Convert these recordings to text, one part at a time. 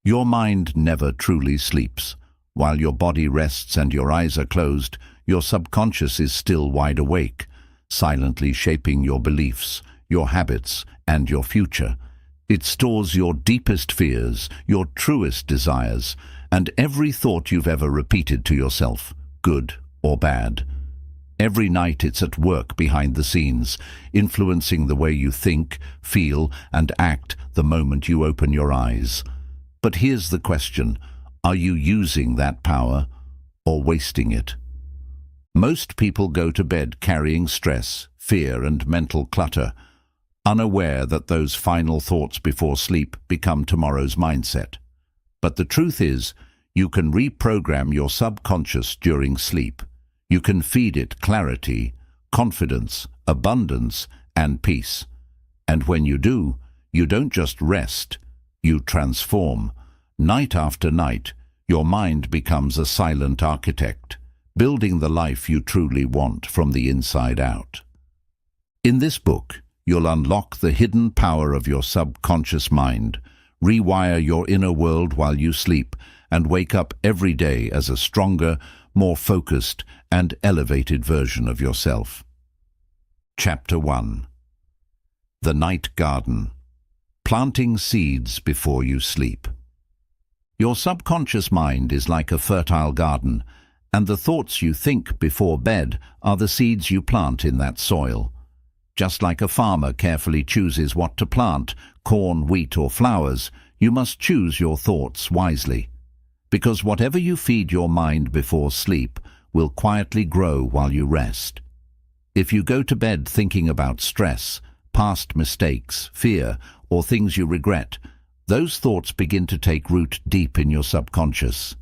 Your mind never truly sleeps. While your body rests and your eyes are closed, your subconscious is still wide awake, silently shaping your beliefs, your habits, and your future. It stores your deepest fears, your truest desires, and every thought you've ever repeated to yourself, good or bad. Every night it's at work behind the scenes, influencing the way you think, feel, and act the moment you open your eyes. But here's the question: are you using that power or wasting it? Most people go to bed carrying stress, fear, and mental clutter, unaware that those final thoughts before sleep become tomorrow's mindset. But the truth is, you can reprogram your subconscious during sleep. You can feed it clarity, confidence, abundance, and peace. And when you do, you don't just rest, you transform. Night after night, your mind becomes a silent architect, building the life you truly want from the inside out. In this book, you'll unlock the hidden power of your subconscious mind, rewire your inner world while you sleep, and wake up every day as a stronger, more focused, and elevated version of yourself. Chapter 1. The Night Garden. Planting seeds before you sleep. Your subconscious mind is like a fertile garden, and the thoughts you think before bed are the seeds you plant in that soil. Just like a farmer carefully chooses what to plant, corn, wheat, or flowers, you must choose your thoughts wisely. Because whatever you feed your mind before sleep will quietly grow while you rest. If you go to bed thinking about stress, past mistakes, fear, or things you regret, those thoughts begin to take root deep in your subconscious.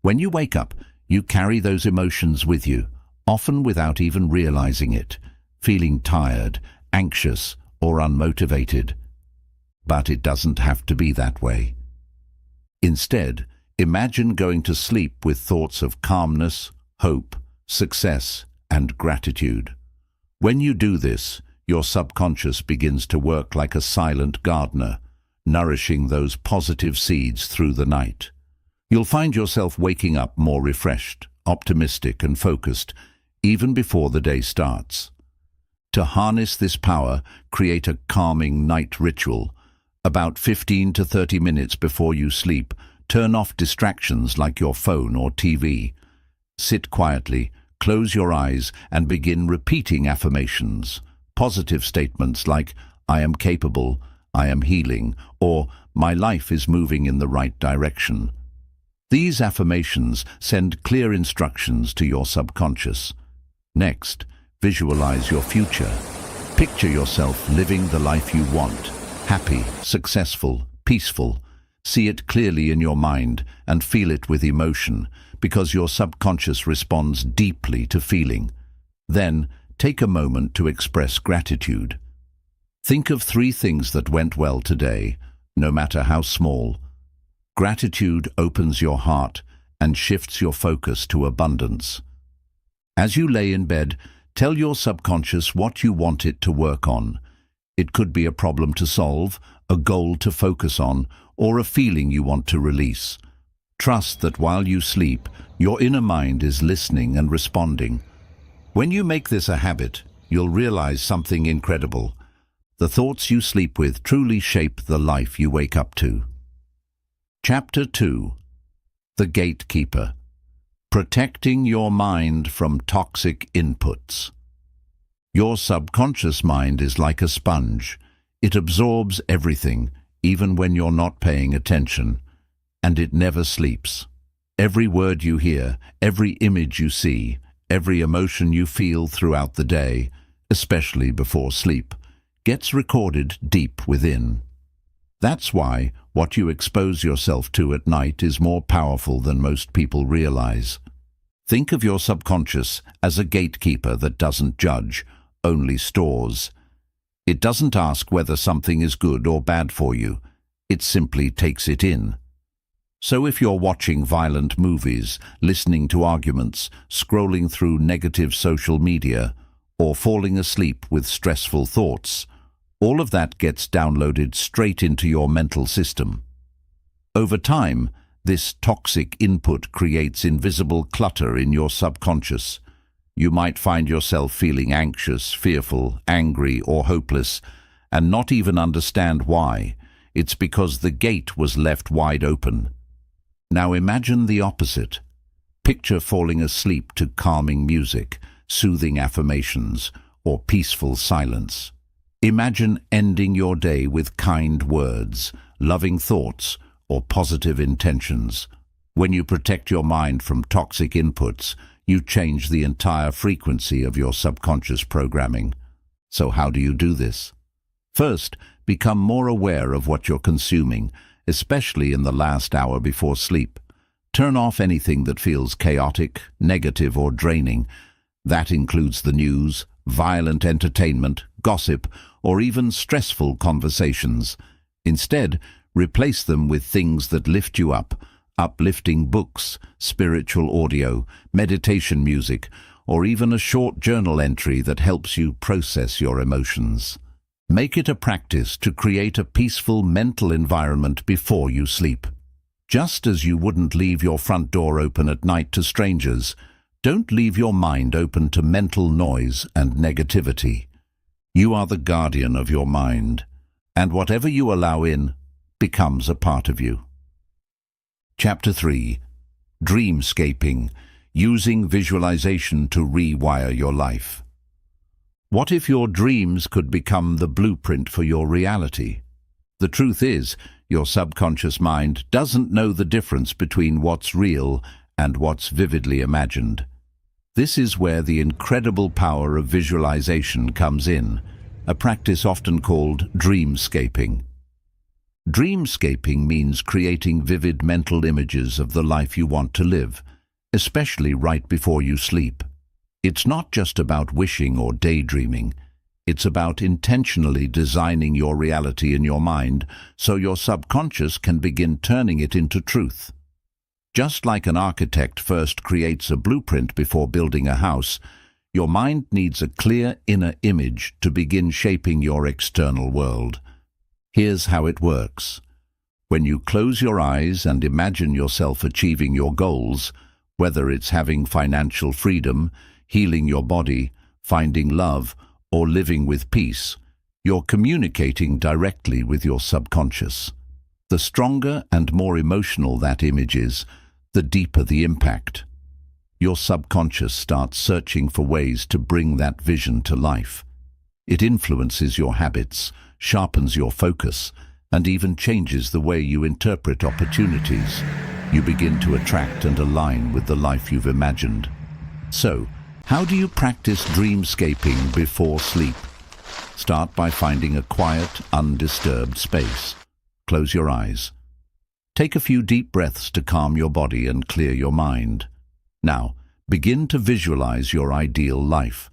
When you wake up, you carry those emotions with you, often without even realizing it, feeling tired, anxious, or unmotivated. But it doesn't have to be that way. Instead, imagine going to sleep with thoughts of calmness, hope, success, and gratitude. When you do this, your subconscious begins to work like a silent gardener, nourishing those positive seeds through the night. You'll find yourself waking up more refreshed, optimistic, and focused, even before the day starts. To harness this power, create a calming night ritual. About 15 to 30 minutes before you sleep, turn off distractions like your phone or TV. Sit quietly, close your eyes, and begin repeating affirmations. Positive statements like, "I am capable," "I am healing," or "My life is moving in the right direction." These affirmations send clear instructions to your subconscious. Next, visualize your future. Picture yourself living the life you want, happy, successful, peaceful. See it clearly in your mind and feel it with emotion, because your subconscious responds deeply to feeling. Then, take a moment to express gratitude. Think of 3 things that went well today, no matter how small. Gratitude opens your heart and shifts your focus to abundance. As you lay in bed, tell your subconscious what you want it to work on. It could be a problem to solve, a goal to focus on, or a feeling you want to release. Trust that while you sleep, your inner mind is listening and responding. When you make this a habit, you'll realize something incredible. The thoughts you sleep with truly shape the life you wake up to. Chapter 2. The Gatekeeper. Protecting your mind from toxic inputs. Your subconscious mind is like a sponge. It absorbs everything, even when you're not paying attention, and it never sleeps. Every word you hear, every image you see, every emotion you feel throughout the day, especially before sleep, gets recorded deep within. That's why what you expose yourself to at night is more powerful than most people realize. Think of your subconscious as a gatekeeper that doesn't judge, only stores. It doesn't ask whether something is good or bad for you. It simply takes it in. So if you're watching violent movies, listening to arguments, scrolling through negative social media, or falling asleep with stressful thoughts, all of that gets downloaded straight into your mental system. Over time, this toxic input creates invisible clutter in your subconscious. You might find yourself feeling anxious, fearful, angry, or hopeless, and not even understand why. It's because the gate was left wide open. Now imagine the opposite. Picture falling asleep to calming music, soothing affirmations, or peaceful silence. Imagine ending your day with kind words, loving thoughts, or positive intentions. When you protect your mind from toxic inputs, you change the entire frequency of your subconscious programming. So how do you do this? First, become more aware of what you're consuming, especially in the last hour before sleep. Turn off anything that feels chaotic, negative, or draining. That includes the news, violent entertainment, gossip, or even stressful conversations. Instead, replace them with things that lift you up, uplifting books, spiritual audio, meditation music, or even a short journal entry that helps you process your emotions. Make it a practice to create a peaceful mental environment before you sleep. Just as you wouldn't leave your front door open at night to strangers, don't leave your mind open to mental noise and negativity. You are the guardian of your mind, and whatever you allow in becomes a part of you. Chapter 3. Dreamscaping, using visualization to rewire your life. What if your dreams could become the blueprint for your reality? The truth is, your subconscious mind doesn't know the difference between what's real and what's vividly imagined. This is where the incredible power of visualization comes in, a practice often called dreamscaping. Dreamscaping means creating vivid mental images of the life you want to live, especially right before you sleep. It's not just about wishing or daydreaming. It's about intentionally designing your reality in your mind so your subconscious can begin turning it into truth. Just like an architect first creates a blueprint before building a house, your mind needs a clear inner image to begin shaping your external world. Here's how it works. When you close your eyes and imagine yourself achieving your goals, whether it's having financial freedom, healing your body, finding love, or living with peace, you're communicating directly with your subconscious. The stronger and more emotional that image is, the deeper the impact. Your subconscious starts searching for ways to bring that vision to life. It influences your habits, sharpens your focus, and even changes the way you interpret opportunities. You begin to attract and align with the life you've imagined. So, how do you practice dreamscaping before sleep? Start by finding a quiet, undisturbed space. Close your eyes. Take a few deep breaths to calm your body and clear your mind. Now, begin to visualize your ideal life.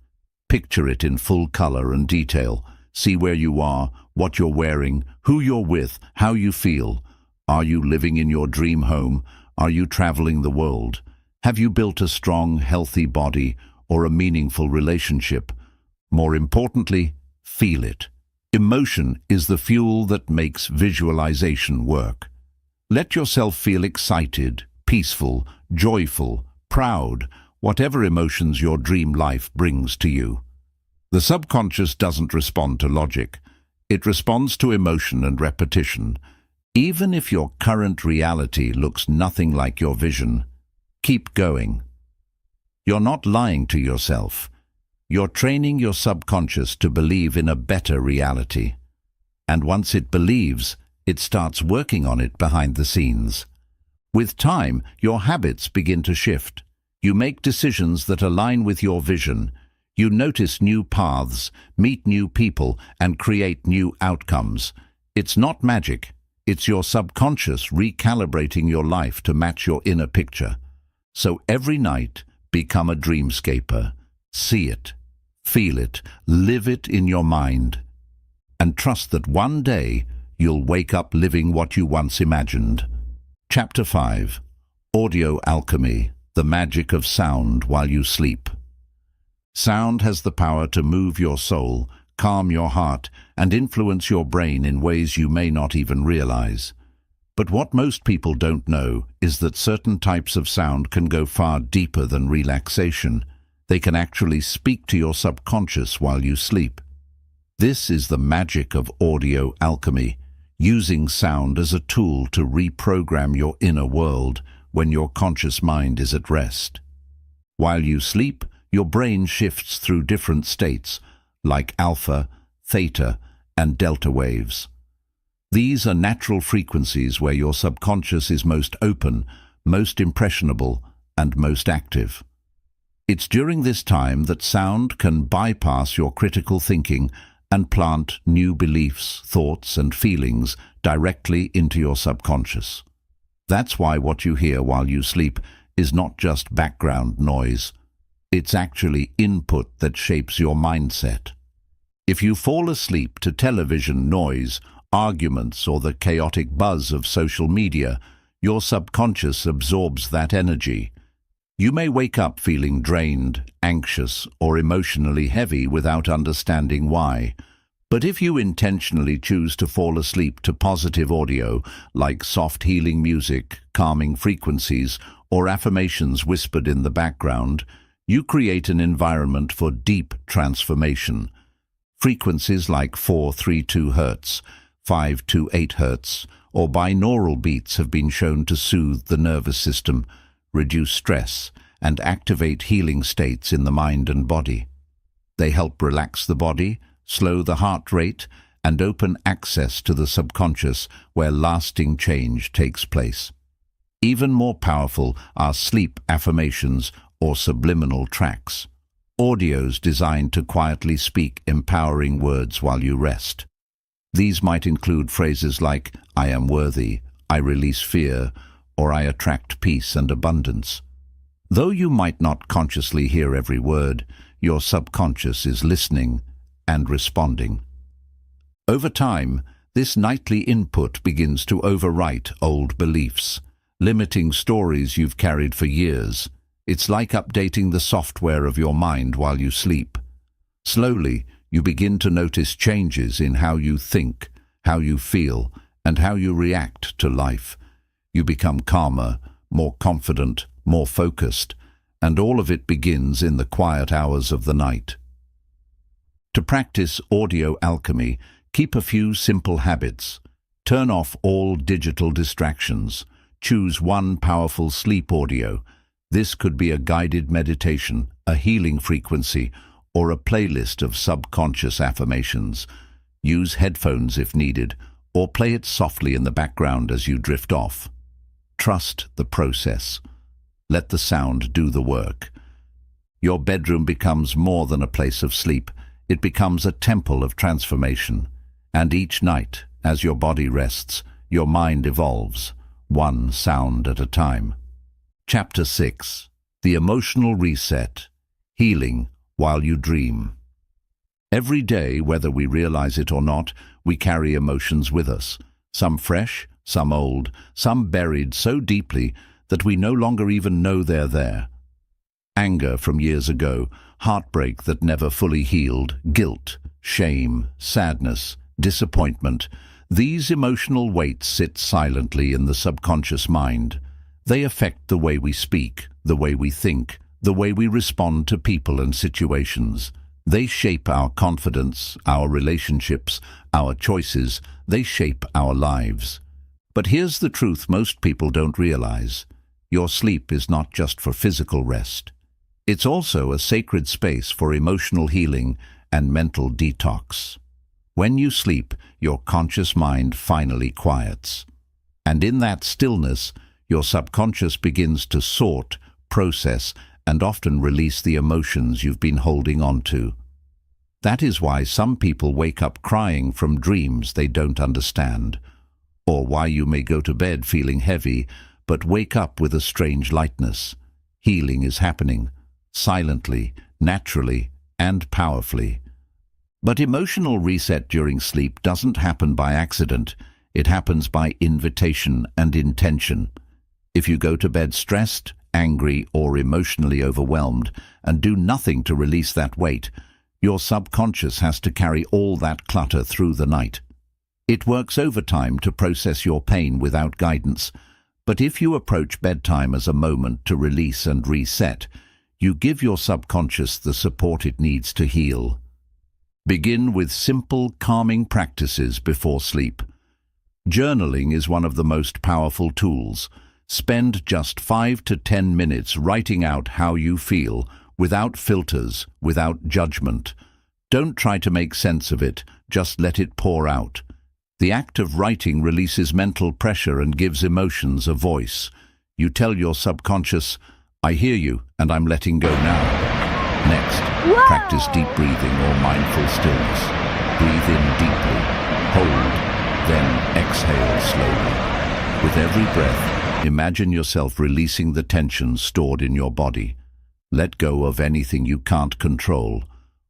Picture it in full color and detail. See where you are, what you're wearing, who you're with, how you feel. Are you living in your dream home? Are you traveling the world? Have you built a strong, healthy body or a meaningful relationship? More importantly, feel it. Emotion is the fuel that makes visualization work. Let yourself feel excited, peaceful, joyful, proud, whatever emotions your dream life brings to you. The subconscious doesn't respond to logic. It responds to emotion and repetition. Even if your current reality looks nothing like your vision, keep going. You're not lying to yourself. You're training your subconscious to believe in a better reality. And once it believes, it starts working on it behind the scenes. With time, your habits begin to shift. You make decisions that align with your vision. You notice new paths, meet new people, and create new outcomes. It's not magic. It's your subconscious recalibrating your life to match your inner picture. So every night, become a dreamscaper. See it, feel it, live it in your mind. And trust that one day, you'll wake up living what you once imagined. Chapter 5. Audio Alchemy, the magic of sound while you sleep. Sound has the power to move your soul, calm your heart, and influence your brain in ways you may not even realize. But what most people don't know is that certain types of sound can go far deeper than relaxation. They can actually speak to your subconscious while you sleep. This is the magic of audio alchemy, using sound as a tool to reprogram your inner world when your conscious mind is at rest. While you sleep, your brain shifts through different states, like alpha, theta, and delta waves. These are natural frequencies where your subconscious is most open, most impressionable, and most active. It's during this time that sound can bypass your critical thinking and plant new beliefs, thoughts, and feelings directly into your subconscious. That's why what you hear while you sleep is not just background noise. It's actually input that shapes your mindset. If you fall asleep to television noise, arguments, or the chaotic buzz of social media, your subconscious absorbs that energy. You may wake up feeling drained, anxious, or emotionally heavy without understanding why. But if you intentionally choose to fall asleep to positive audio, like soft healing music, calming frequencies, or affirmations whispered in the background, you create an environment for deep transformation. Frequencies like 432 Hz, 528 Hz, or binaural beats have been shown to soothe the nervous system, reduce stress, and activate healing states in the mind and body. They help relax the body, slow the heart rate, and open access to the subconscious where lasting change takes place. Even more powerful are sleep affirmations or subliminal tracks, audios designed to quietly speak empowering words while you rest. These might include phrases like, "I am worthy," "I release fear," or "I attract peace and abundance." Though you might not consciously hear every word, your subconscious is listening and responding. Over time, this nightly input begins to overwrite old beliefs, limiting stories you've carried for years. It's like updating the software of your mind while you sleep. Slowly, you begin to notice changes in how you think, how you feel, and how you react to life. You become calmer, more confident, more focused, and all of it begins in the quiet hours of the night. To practice audio alchemy, keep a few simple habits. Turn off all digital distractions. Choose one powerful sleep audio. This could be a guided meditation, a healing frequency, or a playlist of subconscious affirmations. Use headphones if needed, or play it softly in the background as you drift off. Trust the process. Let the sound do the work. Your bedroom becomes more than a place of sleep. It becomes a temple of transformation. And each night, as your body rests, your mind evolves, one sound at a time. Chapter 6. The Emotional Reset. Healing while you dream. Every day, whether we realize it or not, we carry emotions with us. Some fresh, some old, some buried so deeply that we no longer even know they're there. Anger from years ago, heartbreak that never fully healed, guilt, shame, sadness, disappointment. These emotional weights sit silently in the subconscious mind. They affect the way we speak, the way we think, the way we respond to people and situations. They shape our confidence, our relationships, our choices. They shape our lives. But here's the truth most people don't realize. Your sleep is not just for physical rest. It's also a sacred space for emotional healing and mental detox. When you sleep, your conscious mind finally quiets. And in that stillness, your subconscious begins to sort, process, and often release the emotions you've been holding on to. That is why some people wake up crying from dreams they don't understand, or why you may go to bed feeling heavy, but wake up with a strange lightness. Healing is happening, silently, naturally, and powerfully. But emotional reset during sleep doesn't happen by accident. It happens by invitation and intention. If you go to bed stressed, angry, or emotionally overwhelmed, and do nothing to release that weight, your subconscious has to carry all that clutter through the night. It works overtime to process your pain without guidance, but if you approach bedtime as a moment to release and reset, you give your subconscious the support it needs to heal. Begin with simple, calming practices before sleep. Journaling is one of the most powerful tools. Spend just 5 to 10 minutes writing out how you feel, without filters, without judgment. Don't try to make sense of it, just let it pour out. The act of writing releases mental pressure and gives emotions a voice. You tell your subconscious, "I hear you, and I'm letting go now." Next, practice deep breathing or mindful stillness. Breathe in deeply, hold, then exhale slowly. With every breath, imagine yourself releasing the tension stored in your body. Let go of anything you can't control.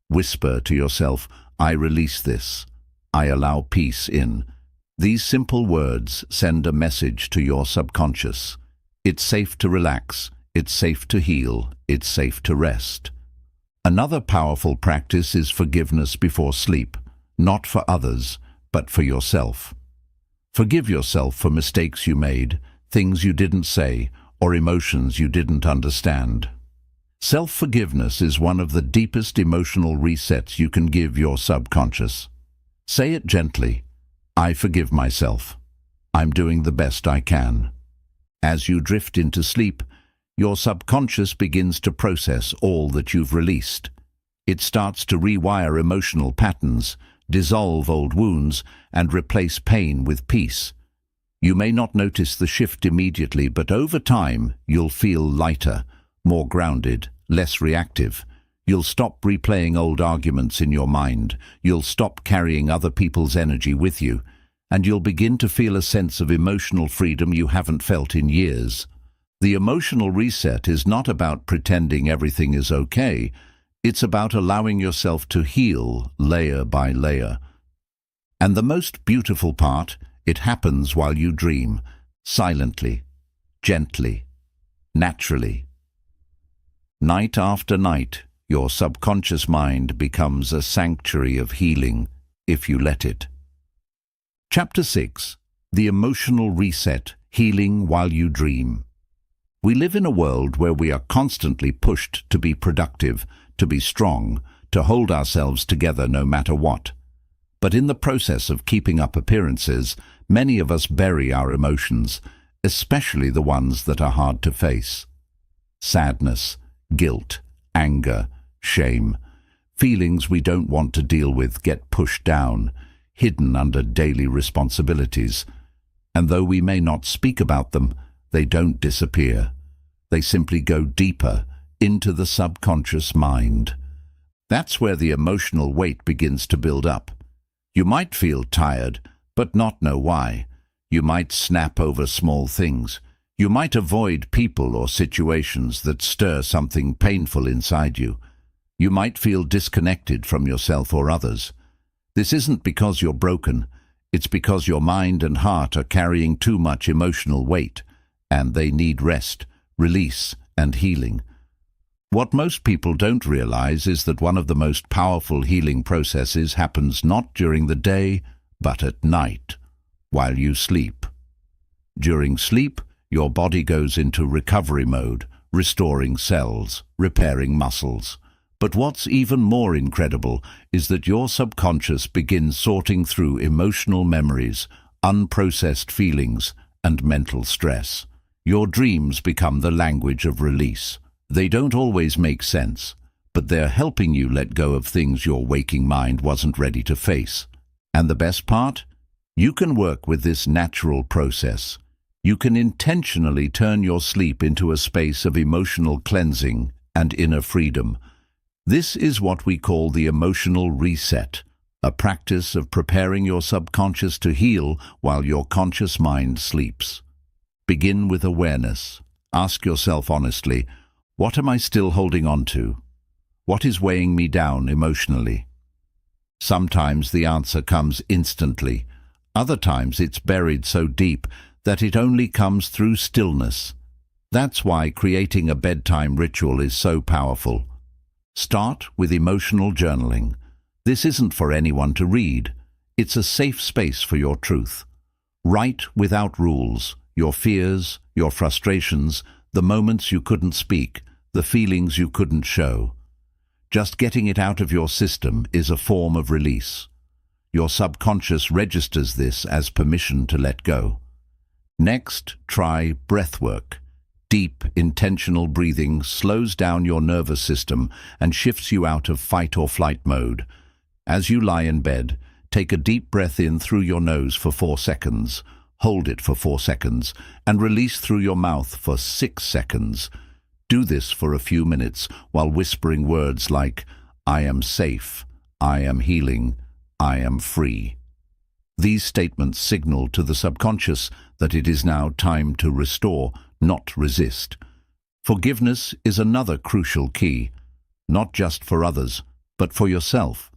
Whisper to yourself, "I release this. I allow peace in." These simple words send a message to your subconscious. It's safe to relax, it's safe to heal, it's safe to rest. Another powerful practice is forgiveness before sleep, not for others, but for yourself. Forgive yourself for mistakes you made, things you didn't say, or emotions you didn't understand. Self-forgiveness is one of the deepest emotional resets you can give your subconscious. Say it gently, "I forgive myself. I'm doing the best I can." As you drift into sleep, your subconscious begins to process all that you've released. It starts to rewire emotional patterns, dissolve old wounds, and replace pain with peace. You may not notice the shift immediately, but over time, you'll feel lighter, more grounded, less reactive. You'll stop replaying old arguments in your mind. You'll stop carrying other people's energy with you, and you'll begin to feel a sense of emotional freedom you haven't felt in years. The emotional reset is not about pretending everything is okay. It's about allowing yourself to heal layer by layer. And the most beautiful part, it happens while you dream, silently, gently, naturally. Night after night, your subconscious mind becomes a sanctuary of healing, if you let it. Chapter 6. The Emotional Reset, Healing While You Dream. We live in a world where we are constantly pushed to be productive, to be strong, to hold ourselves together no matter what. But in the process of keeping up appearances, many of us bury our emotions, especially the ones that are hard to face. Sadness, guilt, anger, shame. Feelings we don't want to deal with get pushed down, hidden under daily responsibilities. And though we may not speak about them, they don't disappear. They simply go deeper into the subconscious mind. That's where the emotional weight begins to build up. You might feel tired, but not know why. You might snap over small things. You might avoid people or situations that stir something painful inside you. You might feel disconnected from yourself or others. This isn't because you're broken. It's because your mind and heart are carrying too much emotional weight, and they need rest, release, and healing. What most people don't realize is that one of the most powerful healing processes happens not during the day, but at night, while you sleep. During sleep, your body goes into recovery mode, restoring cells, repairing muscles. But what's even more incredible is that your subconscious begins sorting through emotional memories, unprocessed feelings, and mental stress. Your dreams become the language of release. They don't always make sense, but they're helping you let go of things your waking mind wasn't ready to face. And the best part? You can work with this natural process. You can intentionally turn your sleep into a space of emotional cleansing and inner freedom. This is what we call the emotional reset, a practice of preparing your subconscious to heal while your conscious mind sleeps. Begin with awareness. Ask yourself honestly, what am I still holding on to? What is weighing me down emotionally? Sometimes the answer comes instantly. Other times it's buried so deep that it only comes through stillness. That's why creating a bedtime ritual is so powerful. Start with emotional journaling. This isn't for anyone to read. It's a safe space for your truth. Write without rules, your fears, your frustrations, the moments you couldn't speak, the feelings you couldn't show. Just getting it out of your system is a form of release. Your subconscious registers this as permission to let go. Next, try breathwork. Deep, intentional breathing slows down your nervous system and shifts you out of fight or flight mode. As you lie in bed, take a deep breath in through your nose for 4 seconds, hold it for 4 seconds, and release through your mouth for 6 seconds. Do this for a few minutes while whispering words like, "I am safe, I am healing, I am free." These statements signal to the subconscious that it is now time to restore, not resist. Forgiveness is another crucial key, not just for others, but for yourself.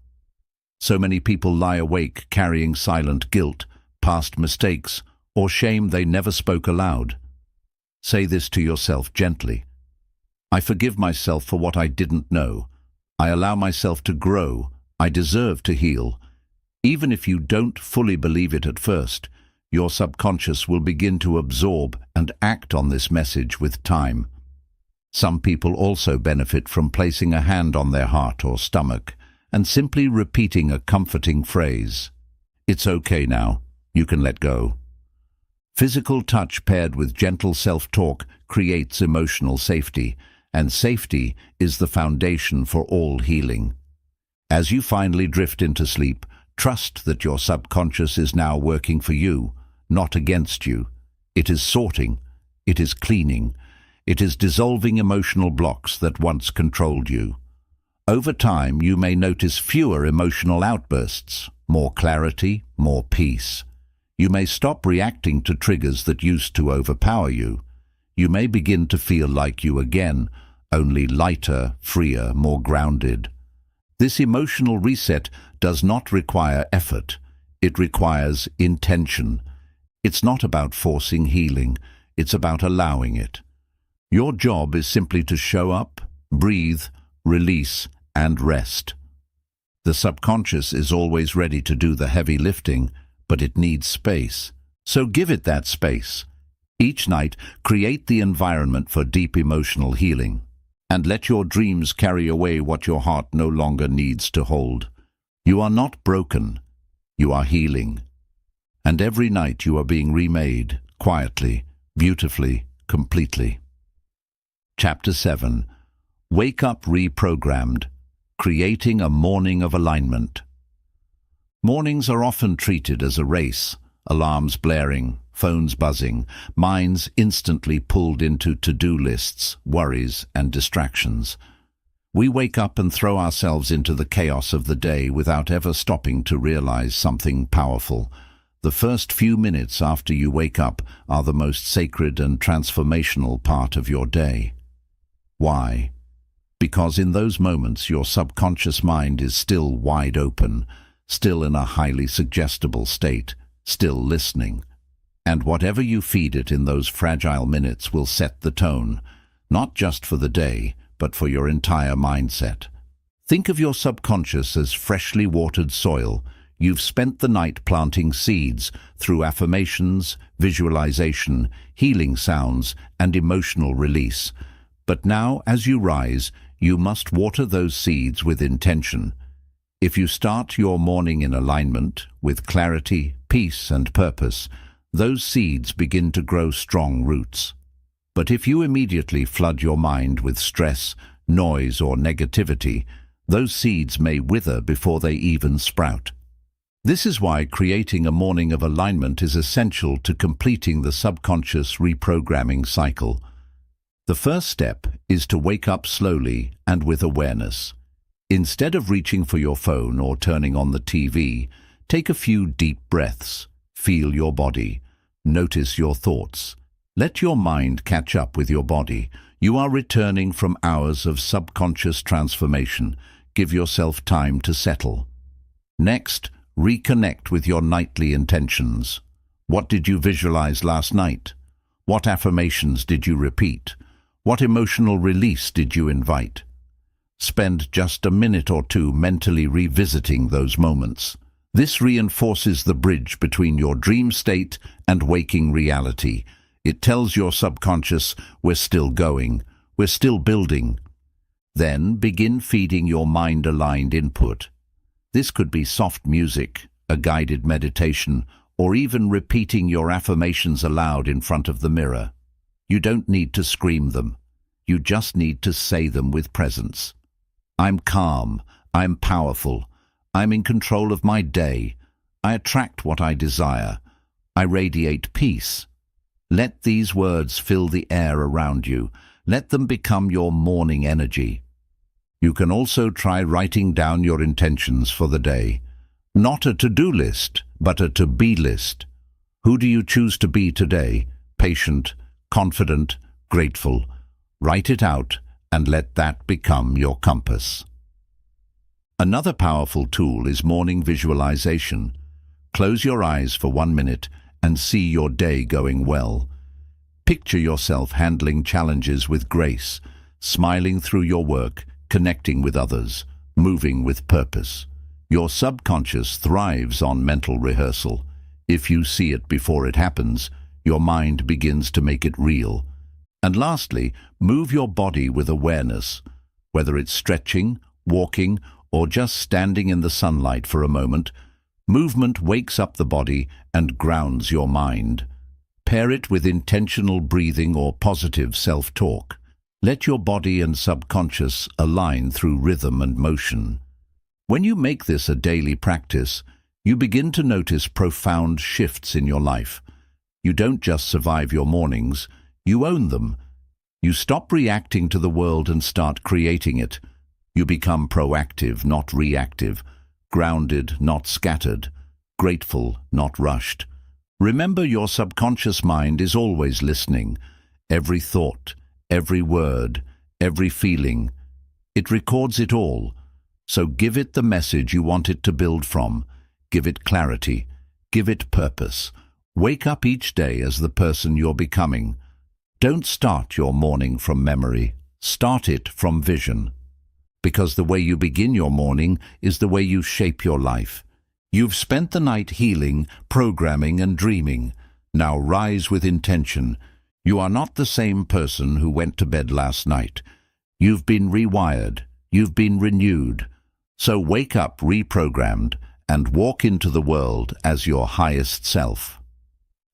So many people lie awake carrying silent guilt, past mistakes, or shame they never spoke aloud. Say this to yourself gently. I forgive myself for what I didn't know. I allow myself to grow. I deserve to heal. Even if you don't fully believe it at first, your subconscious will begin to absorb and act on this message with time. Some people also benefit from placing a hand on their heart or stomach and simply repeating a comforting phrase. It's okay now. You can let go. Physical touch paired with gentle self-talk creates emotional safety, and safety is the foundation for all healing. As you finally drift into sleep, trust that your subconscious is now working for you, not against you. It is sorting, it is cleaning, it is dissolving emotional blocks that once controlled you. Over time, you may notice fewer emotional outbursts, more clarity, more peace. You may stop reacting to triggers that used to overpower you. You may begin to feel like you again, only lighter, freer, more grounded. This emotional reset does not require effort. It requires intention. It's not about forcing healing. It's about allowing it. Your job is simply to show up, breathe, release, and rest. The subconscious is always ready to do the heavy lifting, but it needs space. So give it that space. Each night, create the environment for deep emotional healing. And let your dreams carry away what your heart no longer needs to hold. You are not broken. You are healing. And every night you are being remade, quietly, beautifully, completely. Chapter 7. Wake Up Reprogrammed. Creating a Morning of Alignment. Mornings are often treated as a race, alarms blaring, phones buzzing, minds instantly pulled into to-do lists, worries, and distractions. We wake up and throw ourselves into the chaos of the day without ever stopping to realize something powerful. The first few minutes after you wake up are the most sacred and transformational part of your day. Why? Because in those moments your subconscious mind is still wide open, still in a highly suggestible state, still listening. And whatever you feed it in those fragile minutes will set the tone, not just for the day, but for your entire mindset. Think of your subconscious as freshly watered soil. You've spent the night planting seeds through affirmations, visualization, healing sounds, and emotional release. But now, as you rise, you must water those seeds with intention. If you start your morning in alignment, with clarity, peace, and purpose, those seeds begin to grow strong roots. But if you immediately flood your mind with stress, noise, or negativity, those seeds may wither before they even sprout. This is why creating a morning of alignment is essential to completing the subconscious reprogramming cycle. The first step is to wake up slowly and with awareness. Instead of reaching for your phone or turning on the TV, take a few deep breaths. Feel your body. Notice your thoughts. Let your mind catch up with your body. You are returning from hours of subconscious transformation. Give yourself time to settle. Next, reconnect with your nightly intentions. What did you visualize last night? What affirmations did you repeat? What emotional release did you invite? Spend just a minute or two mentally revisiting those moments. This reinforces the bridge between your dream state and waking reality. It tells your subconscious, we're still going, we're still building. Then begin feeding your mind-aligned input. This could be soft music, a guided meditation, or even repeating your affirmations aloud in front of the mirror. You don't need to scream them. You just need to say them with presence. I'm calm. I'm powerful. I'm in control of my day. I attract what I desire. I radiate peace. Let these words fill the air around you. Let them become your morning energy. You can also try writing down your intentions for the day. Not a to-do list, but a to-be list. Who do you choose to be today? Patient, confident, grateful. Write it out and let that become your compass. Another powerful tool is morning visualization. Close your eyes for 1 minute and see your day going well. Picture yourself handling challenges with grace, smiling through your work, connecting with others, moving with purpose. Your subconscious thrives on mental rehearsal. If you see it before it happens, your mind begins to make it real. And lastly, move your body with awareness. Whether it's stretching, walking, or just standing in the sunlight for a moment, movement wakes up the body and grounds your mind. Pair it with intentional breathing or positive self-talk. Let your body and subconscious align through rhythm and motion. When you make this a daily practice, you begin to notice profound shifts in your life. You don't just survive your mornings, you own them. You stop reacting to the world and start creating it. You become proactive, not reactive, grounded, not scattered, grateful, not rushed. Remember, your subconscious mind is always listening. Every thought, every word, every feeling. It records it all. So give it the message you want it to build from. Give it clarity. Give it purpose. Wake up each day as the person you're becoming. Don't start your morning from memory. Start it from vision. Because the way you begin your morning is the way you shape your life. You've spent the night healing, programming, and dreaming. Now rise with intention. You are not the same person who went to bed last night. You've been rewired. You've been renewed. So wake up reprogrammed and walk into the world as your highest self.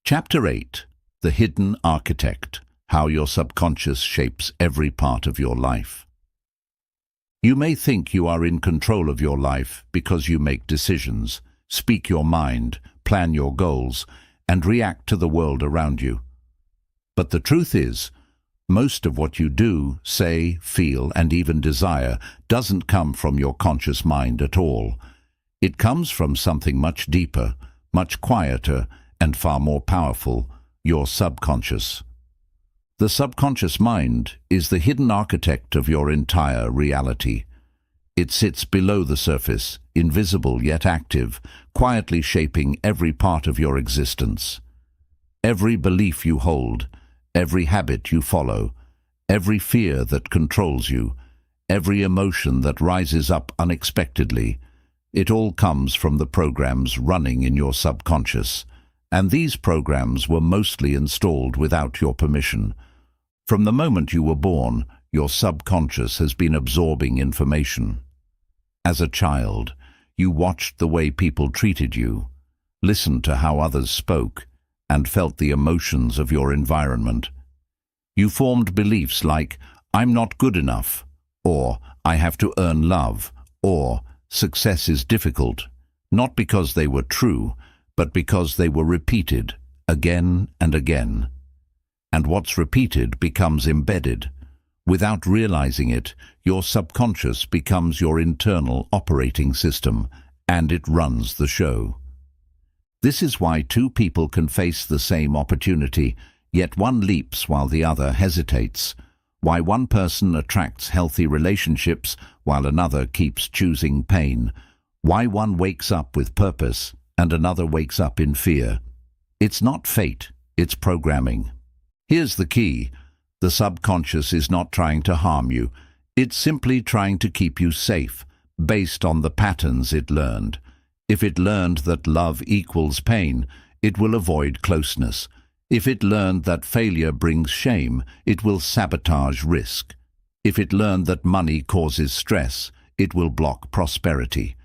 Chapter 8. The Hidden Architect. How your subconscious shapes every part of your life. You may think you are in control of your life because you make decisions, speak your mind, plan your goals, and react to the world around you. But the truth is, most of what you do, say, feel, and even desire doesn't come from your conscious mind at all. It comes from something much deeper, much quieter, and far more powerful, your subconscious. The subconscious mind is the hidden architect of your entire reality. It sits below the surface, invisible yet active, quietly shaping every part of your existence. Every belief you hold, every habit you follow, every fear that controls you, every emotion that rises up unexpectedly, it all comes from the programs running in your subconscious. And these programs were mostly installed without your permission. From the moment you were born, your subconscious has been absorbing information. As a child, you watched the way people treated you, listened to how others spoke, and felt the emotions of your environment. You formed beliefs like, I'm not good enough, or I have to earn love, or success is difficult, not because they were true, but because they were repeated again and again. And what's repeated becomes embedded. Without realizing it, your subconscious becomes your internal operating system, and it runs the show. This is why two people can face the same opportunity, yet one leaps while the other hesitates. Why one person attracts healthy relationships while another keeps choosing pain. Why one wakes up with purpose and another wakes up in fear. It's not fate, it's programming. Here's the key. The subconscious is not trying to harm you. It's simply trying to keep you safe, based on the patterns it learned. If it learned that love equals pain, it will avoid closeness. If it learned that failure brings shame, it will sabotage risk. If it learned that money causes stress, it will block prosperity.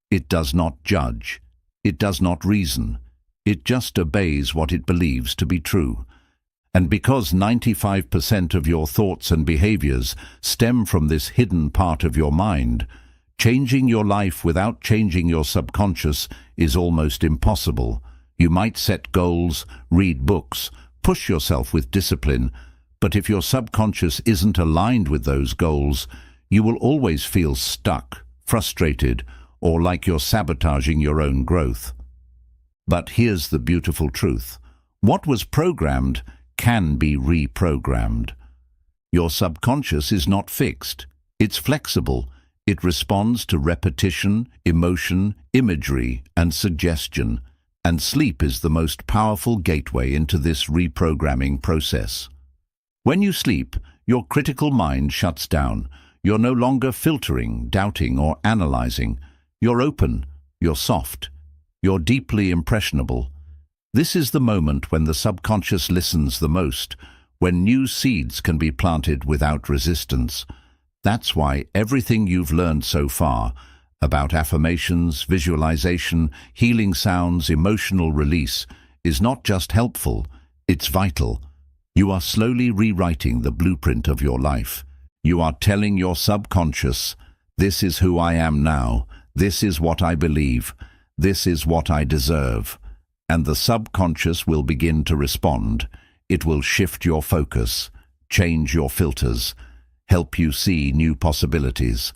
It does not judge. It does not reason. It just obeys what it believes to be true. And because 95% of your thoughts and behaviors stem from this hidden part of your mind, changing your life without changing your subconscious is almost impossible. You might set goals, read books, push yourself with discipline, but if your subconscious isn't aligned with those goals, you will always feel stuck, frustrated, or like you're sabotaging your own growth. But here's the beautiful truth. What was programmed can be reprogrammed. Your subconscious is not fixed. It's flexible. It responds to repetition, emotion, imagery, and suggestion. And sleep is the most powerful gateway into this reprogramming process. When you sleep, your critical mind shuts down. You're no longer filtering, doubting, or analyzing. You're open. You're soft. You're deeply impressionable. This is the moment when the subconscious listens the most, when new seeds can be planted without resistance. That's why everything you've learned so far about affirmations, visualization, healing sounds, emotional release is not just helpful, it's vital. You are slowly rewriting the blueprint of your life. You are telling your subconscious, this is who I am now, this is what I believe, this is what I deserve. And the subconscious will begin to respond. It will shift your focus, change your filters, help you see new possibilities,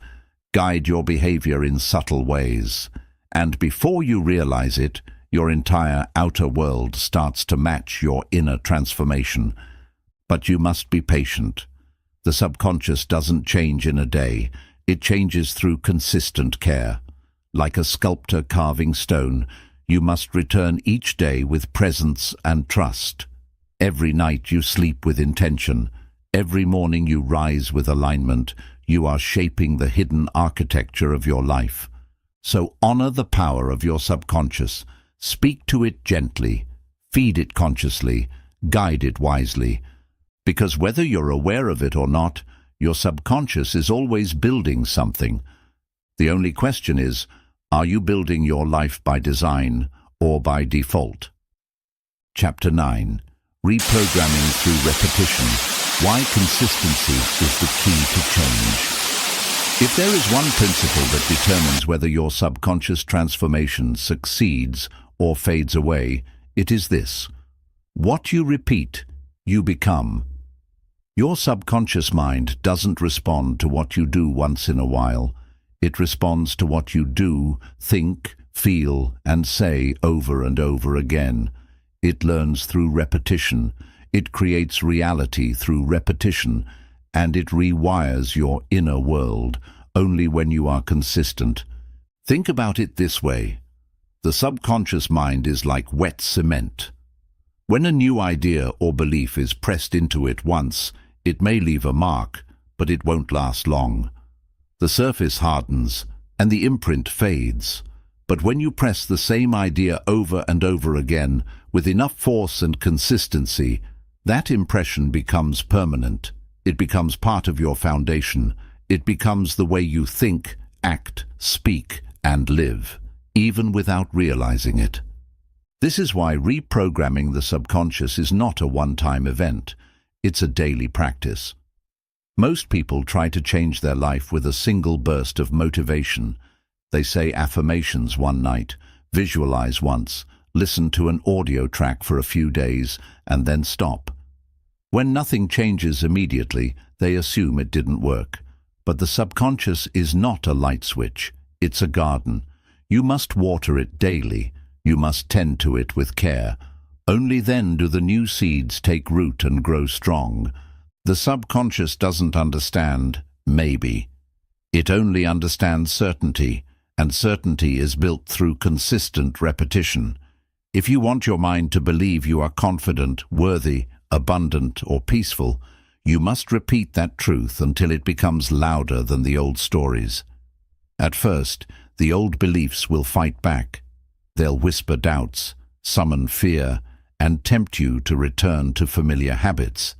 guide your behavior in subtle ways. And before you realize it, your entire outer world starts to match your inner transformation. But you must be patient. The subconscious doesn't change in a day. It changes through consistent care. Like a sculptor carving stone, you must return each day with presence and trust. Every night you sleep with intention. Every morning you rise with alignment. You are shaping the hidden architecture of your life. So honor the power of your subconscious. Speak to it gently. Feed it consciously. Guide it wisely. Because whether you're aware of it or not, your subconscious is always building something. The only question is, are you building your life by design or by default? Chapter 9. Reprogramming through repetition. Why consistency is the key to change. If there is one principle that determines whether your subconscious transformation succeeds or fades away, it is this. What you repeat, you become. Your subconscious mind doesn't respond to what you do once in a while. It responds to what you do, think, feel, and say over and over again. It learns through repetition. It creates reality through repetition, and it rewires your inner world only when you are consistent. Think about it this way. The subconscious mind is like wet cement. When a new idea or belief is pressed into it once, it may leave a mark, but it won't last long. The surface hardens, and the imprint fades. But when you press the same idea over and over again, with enough force and consistency, that impression becomes permanent. It becomes part of your foundation. It becomes the way you think, act, speak, and live, even without realizing it. This is why reprogramming the subconscious is not a one-time event. It's a daily practice. Most people try to change their life with a single burst of motivation. They say affirmations one night, visualize once, listen to an audio track for a few days, and then stop. When nothing changes immediately, they assume it didn't work. But the subconscious is not a light switch. It's a garden. You must water it daily. You must tend to it with care. Only then do the new seeds take root and grow strong. The subconscious doesn't understand maybe. It only understands certainty, and certainty is built through consistent repetition. If you want your mind to believe you are confident, worthy, abundant, or peaceful, you must repeat that truth until it becomes louder than the old stories. At first, the old beliefs will fight back. They'll whisper doubts, summon fear, and tempt you to return to familiar habits.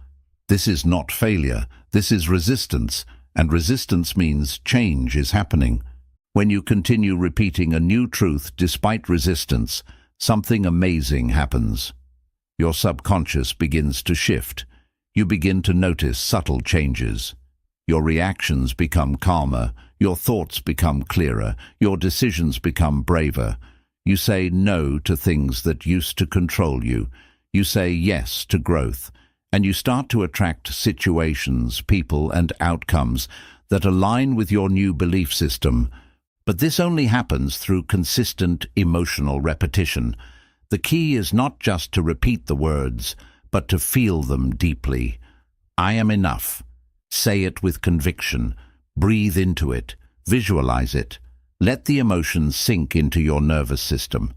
This is not failure, this is resistance, and resistance means change is happening. When you continue repeating a new truth despite resistance, something amazing happens. Your subconscious begins to shift. You begin to notice subtle changes. Your reactions become calmer, your thoughts become clearer, your decisions become braver. You say no to things that used to control you. You say yes to growth, and you start to attract situations, people, and outcomes that align with your new belief system. But this only happens through consistent emotional repetition. The key is not just to repeat the words, but to feel them deeply. I am enough. Say it with conviction. Breathe into it. Visualize it. Let the emotions sink into your nervous system.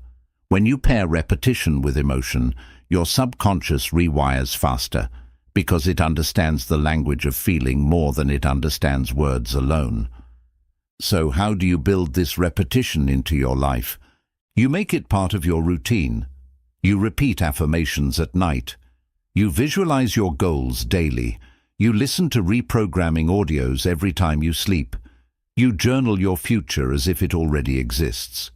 When you pair repetition with emotion, your subconscious rewires faster, because it understands the language of feeling more than it understands words alone. So how do you build this repetition into your life? You make it part of your routine. You repeat affirmations at night. You visualize your goals daily. You listen to reprogramming audios every time you sleep. You journal your future as if it already exists.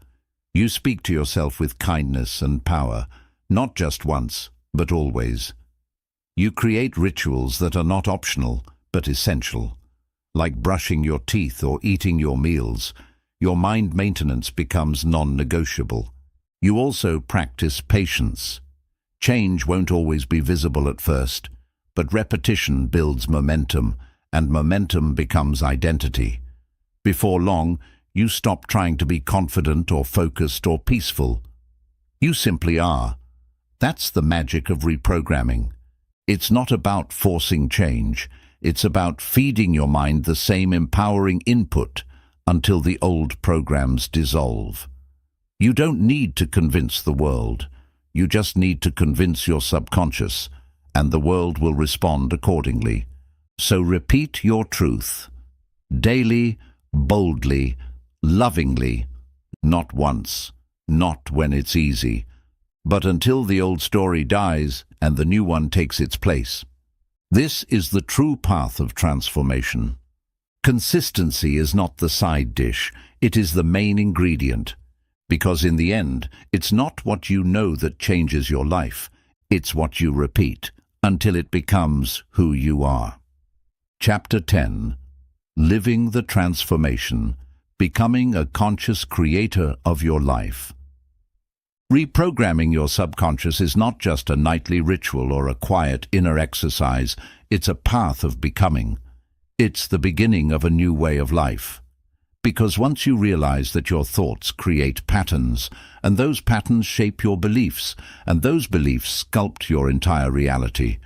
You speak to yourself with kindness and power, not just once, but always. You create rituals that are not optional, but essential. Like brushing your teeth or eating your meals, your mind maintenance becomes non-negotiable. You also practice patience. Change won't always be visible at first, but repetition builds momentum, and momentum becomes identity. Before long, you stop trying to be confident or focused or peaceful. You simply are. That's the magic of reprogramming. It's not about forcing change. It's about feeding your mind the same empowering input until the old programs dissolve. You don't need to convince the world. You just need to convince your subconscious, and the world will respond accordingly. So repeat your truth. Daily, boldly, lovingly, not once, not when it's easy, but until the old story dies and the new one takes its place. This is the true path of transformation. Consistency is not the side dish, it is the main ingredient. Because in the end, it's not what you know that changes your life, it's what you repeat, until it becomes who you are. Chapter 10. Living the Transformation, Becoming a Conscious Creator of Your Life. Reprogramming your subconscious is not just a nightly ritual or a quiet inner exercise, it's a path of becoming. It's the beginning of a new way of life. Because once you realize that your thoughts create patterns, and those patterns shape your beliefs, and those beliefs sculpt your entire reality,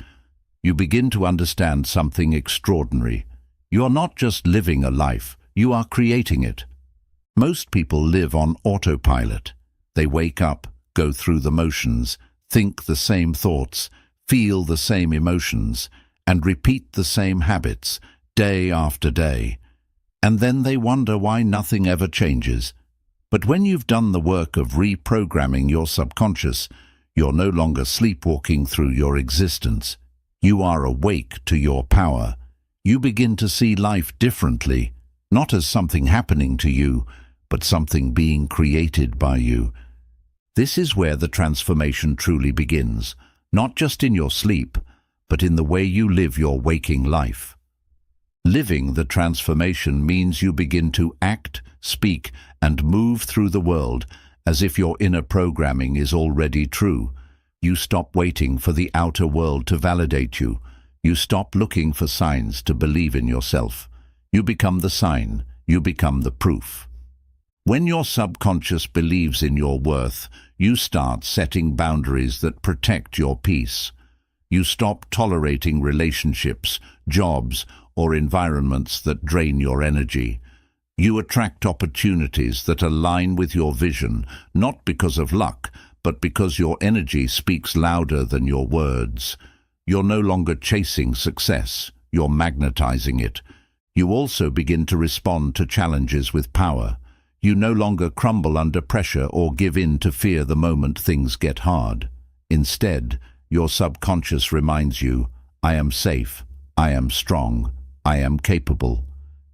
you begin to understand something extraordinary. You are not just living a life, you are creating it. Most people live on autopilot. They wake up, go through the motions, think the same thoughts, feel the same emotions, and repeat the same habits, day after day. And then they wonder why nothing ever changes. But when you've done the work of reprogramming your subconscious, you're no longer sleepwalking through your existence. You are awake to your power. You begin to see life differently, not as something happening to you, but something being created by you. This is where the transformation truly begins, not just in your sleep, but in the way you live your waking life. Living the transformation means you begin to act, speak, and move through the world as if your inner programming is already true. You stop waiting for the outer world to validate you. You stop looking for signs to believe in yourself. You become the sign. You become the proof. When your subconscious believes in your worth, you start setting boundaries that protect your peace. You stop tolerating relationships, jobs, or environments that drain your energy. You attract opportunities that align with your vision, not because of luck, but because your energy speaks louder than your words. You're no longer chasing success, you're magnetizing it. You also begin to respond to challenges with power. You no longer crumble under pressure or give in to fear the moment things get hard. Instead, your subconscious reminds you, I am safe, I am strong, I am capable.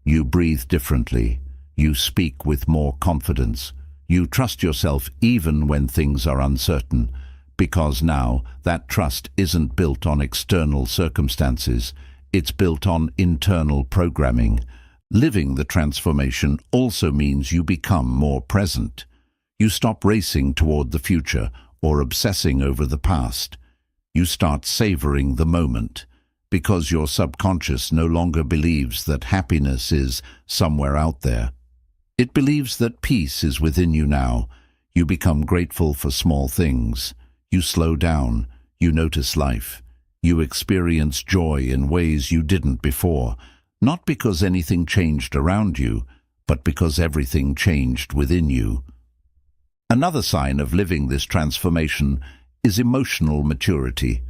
You breathe differently. You speak with more confidence. You trust yourself even when things are uncertain, because now that trust isn't built on external circumstances, it's built on internal programming. Living the transformation also means you become more present. You stop racing toward the future or obsessing over the past. You start savoring the moment, because your subconscious no longer believes that happiness is somewhere out there. It believes that peace is within you now. You become grateful for small things. You slow down. You notice life. You experience joy in ways you didn't before, not because anything changed around you, but because everything changed within you. Another sign of living this transformation is emotional maturity.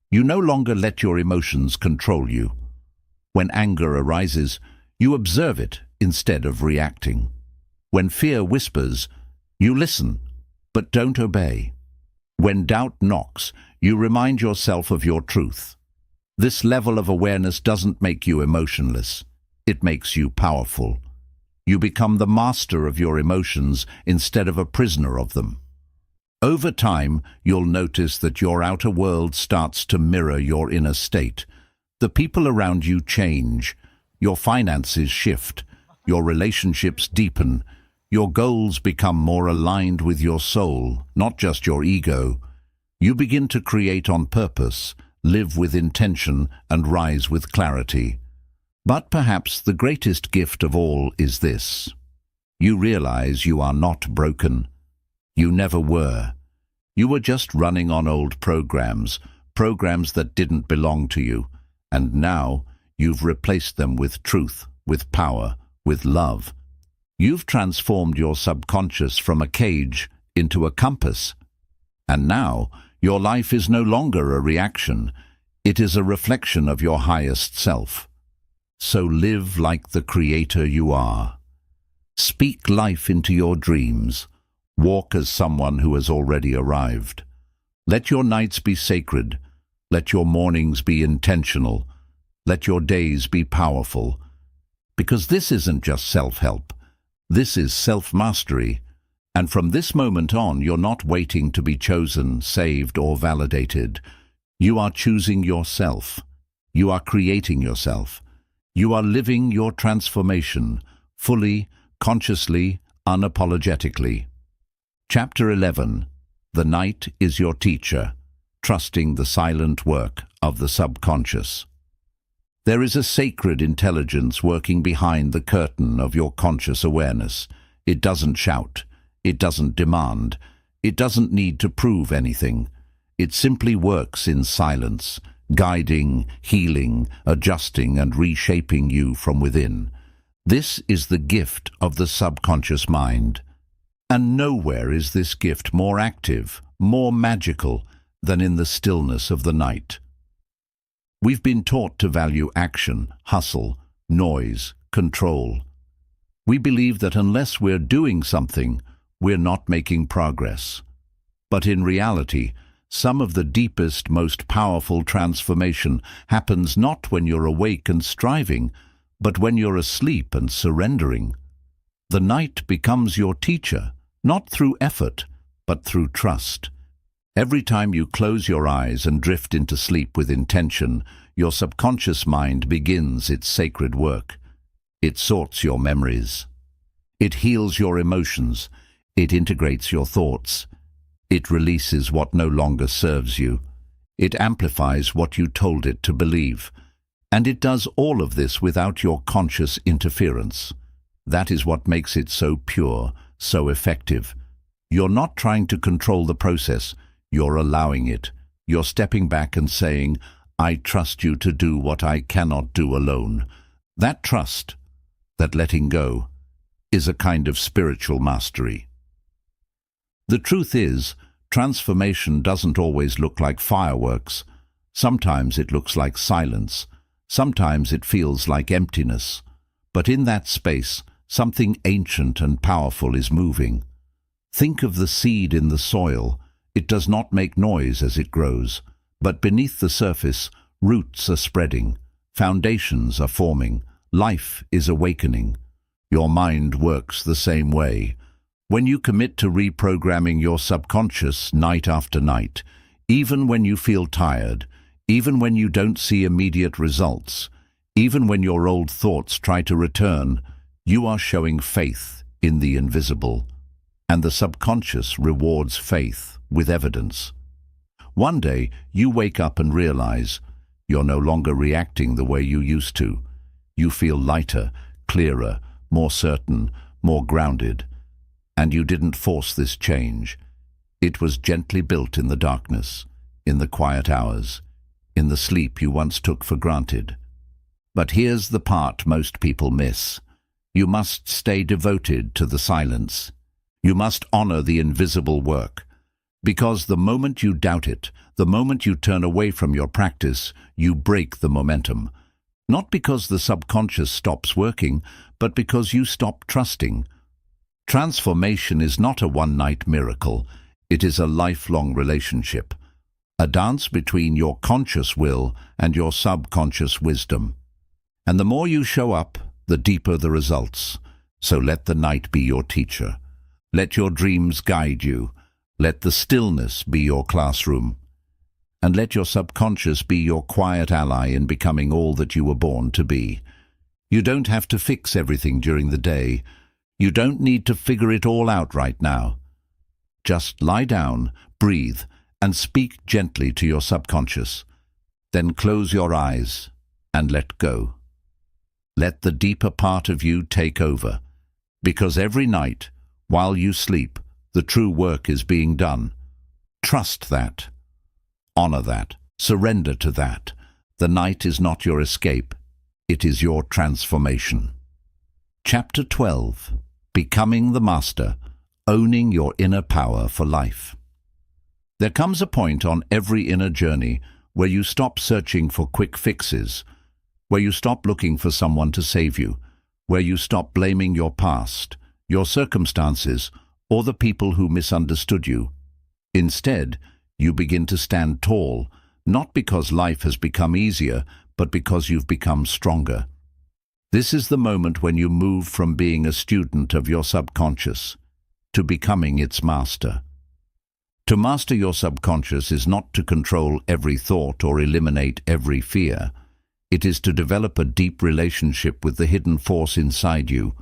You no longer let your emotions control you. When anger arises, you observe it instead of reacting. When fear whispers, you listen, but don't obey. When doubt knocks, you remind yourself of your truth. This level of awareness doesn't make you emotionless. It makes you powerful. You become the master of your emotions instead of a prisoner of them. Over time, you'll notice that your outer world starts to mirror your inner state. The people around you change. Your finances shift. Your relationships deepen. Your goals become more aligned with your soul, not just your ego. You begin to create on purpose, live with intention, and rise with clarity. But perhaps the greatest gift of all is this. You realize you are not broken. You never were. You were just running on old programs that didn't belong to you, and now you've replaced them with truth, with power, with love. You've transformed your subconscious from a cage into a compass. And now your life is no longer a reaction. It is a reflection of your highest self. So live like the creator you are. Speak life into your dreams. Walk as someone who has already arrived. Let your nights be sacred. Let your mornings be intentional. Let your days be powerful. Because this isn't just self-help. This is self-mastery. And from this moment on, you're not waiting to be chosen, saved, or validated. You are choosing yourself. You are creating yourself. You are living your transformation, fully, consciously, unapologetically. Chapter 11. The Night is Your Teacher, Trusting the Silent Work of the Subconscious. There is a sacred intelligence working behind the curtain of your conscious awareness. It doesn't shout. It doesn't demand. It doesn't need to prove anything. It simply works in silence, guiding, healing, adjusting, and reshaping you from within. This is the gift of the subconscious mind. And nowhere is this gift more active, more magical, than in the stillness of the night. We've been taught to value action, hustle, noise, control. We believe that unless we're doing something, we're not making progress. But in reality, some of the deepest, most powerful transformation happens not when you're awake and striving, but when you're asleep and surrendering. The night becomes your teacher, not through effort, but through trust. Every time you close your eyes and drift into sleep with intention, your subconscious mind begins its sacred work. It sorts your memories. It heals your emotions. It integrates your thoughts. It releases what no longer serves you. It amplifies what you told it to believe. And it does all of this without your conscious interference. That is what makes it so pure, so effective. You're not trying to control the process. You're allowing it. You're stepping back and saying, I trust you to do what I cannot do alone. That trust, that letting go, is a kind of spiritual mastery. The truth is, transformation doesn't always look like fireworks. Sometimes it looks like silence. Sometimes it feels like emptiness. But in that space, something ancient and powerful is moving. Think of the seed in the soil. It does not make noise as it grows, but beneath the surface, roots are spreading, foundations are forming, life is awakening. Your mind works the same way. When you commit to reprogramming your subconscious night after night, even when you feel tired, even when you don't see immediate results, even when your old thoughts try to return, you are showing faith in the invisible. And the subconscious rewards faith with evidence. One day, you wake up and realize you're no longer reacting the way you used to. You feel lighter, clearer, more certain, more grounded. And you didn't force this change. It was gently built in the darkness, in the quiet hours, in the sleep you once took for granted. But here's the part most people miss. You must stay devoted to the silence. You must honor the invisible work. Because the moment you doubt it, the moment you turn away from your practice, you break the momentum. Not because the subconscious stops working, but because you stop trusting. Transformation is not a one-night miracle. It is a lifelong relationship. A dance between your conscious will and your subconscious wisdom. And the more you show up, the deeper the results. So let the night be your teacher. Let your dreams guide you. Let the stillness be your classroom. And let your subconscious be your quiet ally in becoming all that you were born to be. You don't have to fix everything during the day. You don't need to figure it all out right now. Just lie down, breathe, and speak gently to your subconscious. Then close your eyes and let go. Let the deeper part of you take over. Because every night, while you sleep, the true work is being done. Trust that. Honor that. Surrender to that. The night is not your escape. It is your transformation. Chapter 12. Becoming the Master. Owning your inner power for life. There comes a point on every inner journey where you stop searching for quick fixes, where you stop looking for someone to save you, where you stop blaming your past, your circumstances, or the people who misunderstood you. Instead, you begin to stand tall, not because life has become easier, but because you've become stronger. This is the moment when you move from being a student of your subconscious to becoming its master. To master your subconscious is not to control every thought or eliminate every fear. It is to develop a deep relationship with the hidden force inside you,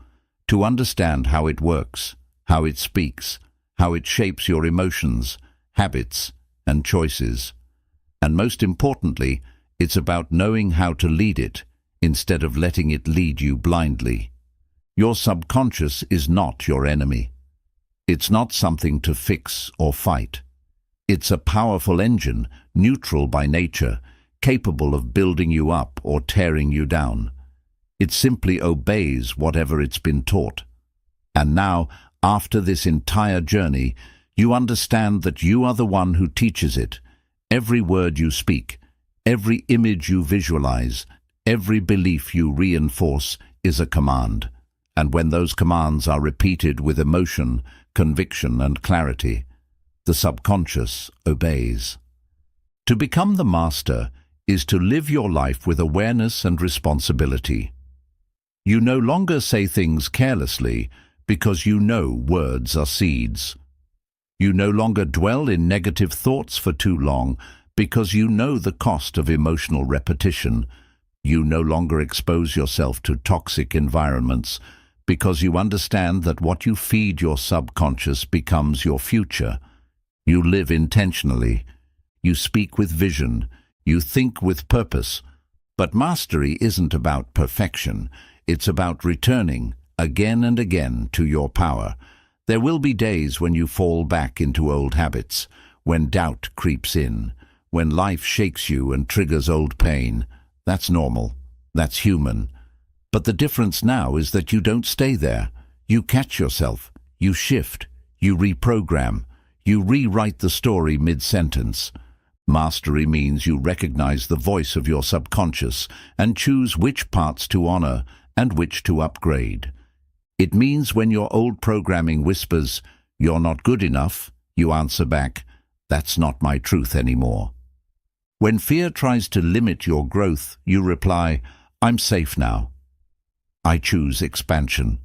to understand how it works, how it speaks, how it shapes your emotions, habits, and choices. And most importantly, it's about knowing how to lead it instead of letting it lead you blindly. Your subconscious is not your enemy. It's not something to fix or fight. It's a powerful engine, neutral by nature, capable of building you up or tearing you down. It simply obeys whatever it's been taught. And now, after this entire journey, you understand that you are the one who teaches it. Every word you speak, every image you visualize, every belief you reinforce is a command. And when those commands are repeated with emotion, conviction, and clarity, the subconscious obeys. To become the master is to live your life with awareness and responsibility. You no longer say things carelessly because you know words are seeds. You no longer dwell in negative thoughts for too long because you know the cost of emotional repetition. You no longer expose yourself to toxic environments because you understand that what you feed your subconscious becomes your future. You live intentionally. You speak with vision. You think with purpose. But mastery isn't about perfection. It's about returning again and again to your power. There will be days when you fall back into old habits, when doubt creeps in, when life shakes you and triggers old pain. That's normal. That's human. But the difference now is that you don't stay there. You catch yourself. You shift. You reprogram. You rewrite the story mid-sentence. Mastery means you recognize the voice of your subconscious and choose which parts to honor and which to upgrade. It means when your old programming whispers, "You're not good enough," you answer back, "That's not my truth anymore." When fear tries to limit your growth, you reply, "I'm safe now. I choose expansion."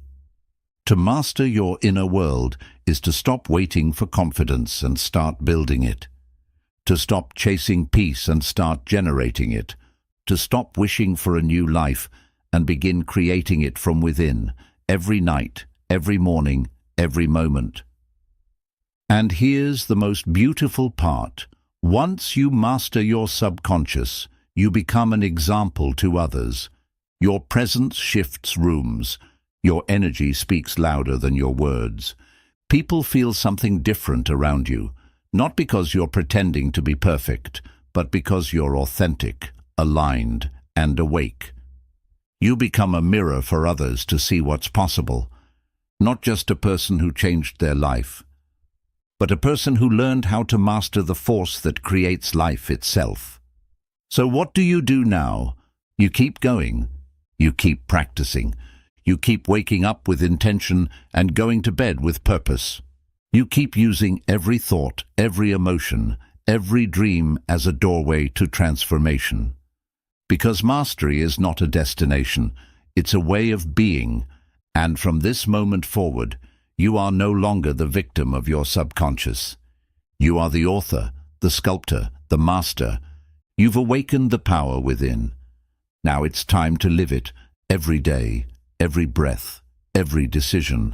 To master your inner world is to stop waiting for confidence and start building it. To stop chasing peace and start generating it. To stop wishing for a new life and begin creating it from within, every night, every morning, every moment. And here's the most beautiful part. Once you master your subconscious, you become an example to others. Your presence shifts rooms. Your energy speaks louder than your words. People feel something different around you, not because you're pretending to be perfect, but because you're authentic, aligned, and awake. You become a mirror for others to see what's possible, not just a person who changed their life, but a person who learned how to master the force that creates life itself. So what do you do now? You keep going. You keep practicing. You keep waking up with intention and going to bed with purpose. You keep using every thought, every emotion, every dream as a doorway to transformation. Because mastery is not a destination, it's a way of being, and from this moment forward, you are no longer the victim of your subconscious. You are the author, the sculptor, the master. You've awakened the power within. Now it's time to live it every day, every breath, every decision.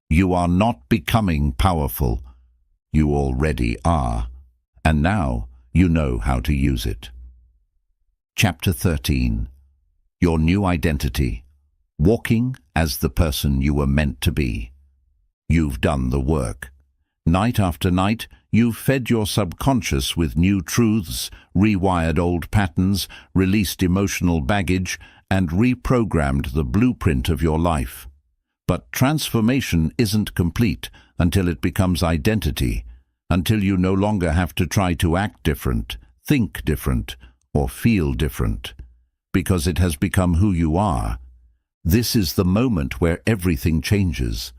You are not becoming powerful. You already are. And now you know how to use it. Chapter 13. Your new identity. Walking as the person you were meant to be. You've done the work. Night after night, you've fed your subconscious with new truths, rewired old patterns, released emotional baggage, and reprogrammed the blueprint of your life. But transformation isn't complete until it becomes identity, until you no longer have to try to act different, think different, or feel different, because it has become who you are. This is the moment where everything changes,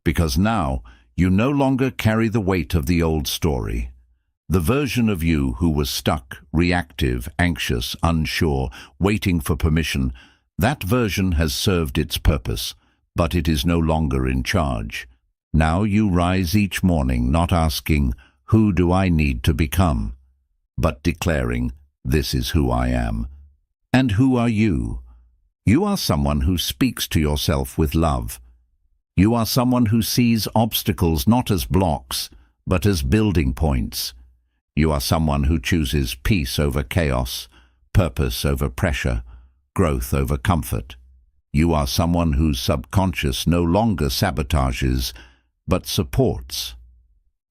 because now you no longer carry the weight of the old story. The version of you who was stuck, reactive, anxious, unsure, waiting for permission, that version has served its purpose, but it is no longer in charge. Now you rise each morning not asking, "Who do I need to become?" but declaring, "This is who I am." And who are you? You are someone who speaks to yourself with love. You are someone who sees obstacles not as blocks, but as building points. You are someone who chooses peace over chaos, purpose over pressure, growth over comfort. You are someone whose subconscious no longer sabotages, but supports.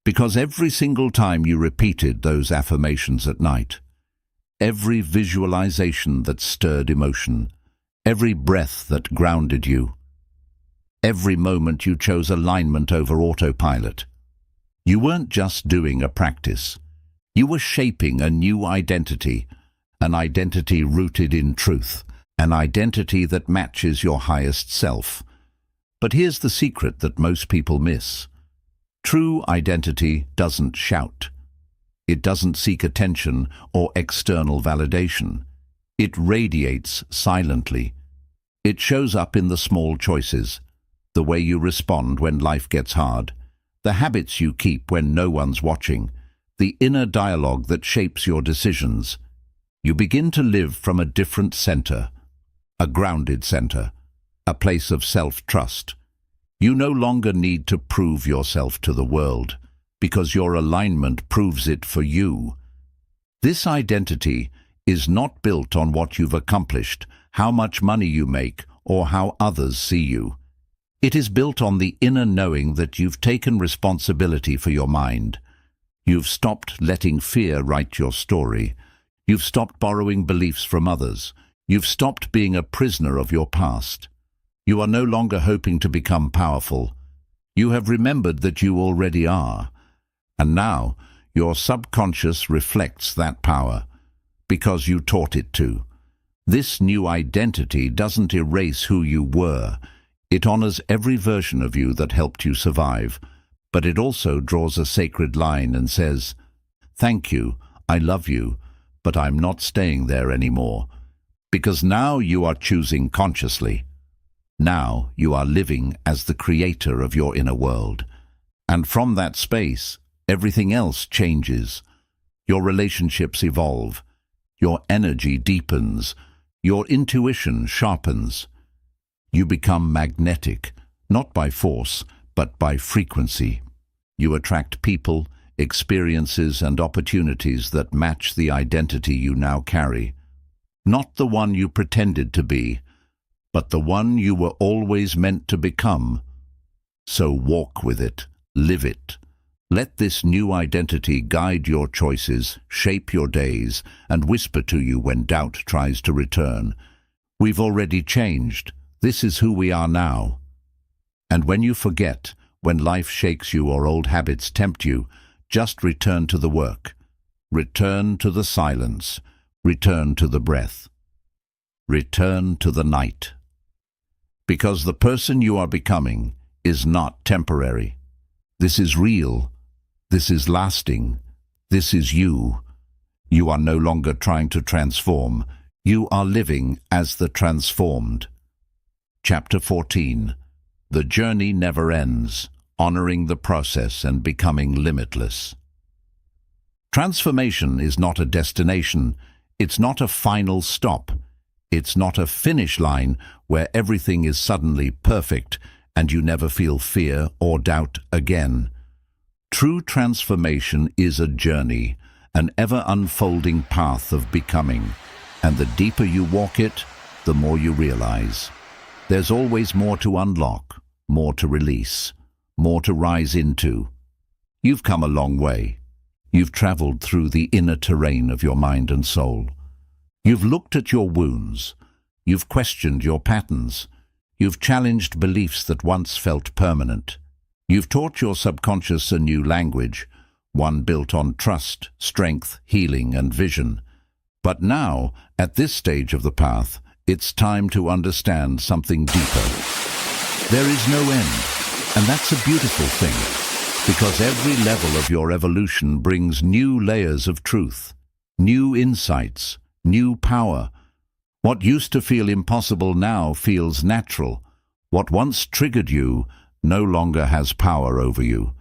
Because every single time you repeated those affirmations at night, every visualization that stirred emotion, every breath that grounded you, every moment you chose alignment over autopilot, you weren't just doing a practice. You were shaping a new identity, an identity rooted in truth, an identity that matches your highest self. But here's the secret that most people miss. True identity doesn't shout. It doesn't seek attention or external validation. It radiates silently. It shows up in the small choices, the way you respond when life gets hard, the habits you keep when no one's watching, the inner dialogue that shapes your decisions. You begin to live from a different center, a grounded center, a place of self-trust. You no longer need to prove yourself to the world, because your alignment proves it for you. This identity is not built on what you've accomplished, how much money you make, or how others see you. It is built on the inner knowing that you've taken responsibility for your mind. You've stopped letting fear write your story. You've stopped borrowing beliefs from others. You've stopped being a prisoner of your past. You are no longer hoping to become powerful. You have remembered that you already are. And now your subconscious reflects that power, because you taught it to. This new identity doesn't erase who you were. It honors every version of you that helped you survive, but it also draws a sacred line and says, "Thank you, I love you, but I'm not staying there anymore." Because now you are choosing consciously. Now you are living as the creator of your inner world. And from that space, everything else changes. Your relationships evolve. Your energy deepens. Your intuition sharpens. You become magnetic, not by force, but by frequency. You attract people, experiences, and opportunities that match the identity you now carry. Not the one you pretended to be, but the one you were always meant to become. So walk with it, live it. Let this new identity guide your choices, shape your days, and whisper to you when doubt tries to return. We've already changed. This is who we are now. And when you forget, when life shakes you or old habits tempt you, just return to the work. Return to the silence. Return to the breath. Return to the night. Because the person you are becoming is not temporary. This is real. This is lasting. This is you. You are no longer trying to transform. You are living as the transformed. Chapter 14. The journey never ends, honoring the process and becoming limitless. Transformation is not a destination. It's not a final stop. It's not a finish line where everything is suddenly perfect and you never feel fear or doubt again. True transformation is a journey, an ever-unfolding path of becoming, and the deeper you walk it, the more you realize. There's always more to unlock, more to release, more to rise into. You've come a long way. You've traveled through the inner terrain of your mind and soul. You've looked at your wounds. You've questioned your patterns. You've challenged beliefs that once felt permanent. You've taught your subconscious a new language, one built on trust, strength, healing, and vision. But now, at this stage of the path, it's time to understand something deeper. There is no end, and that's a beautiful thing, because every level of your evolution brings new layers of truth, new insights, new power. What used to feel impossible now feels natural. What once triggered you no longer has power over you.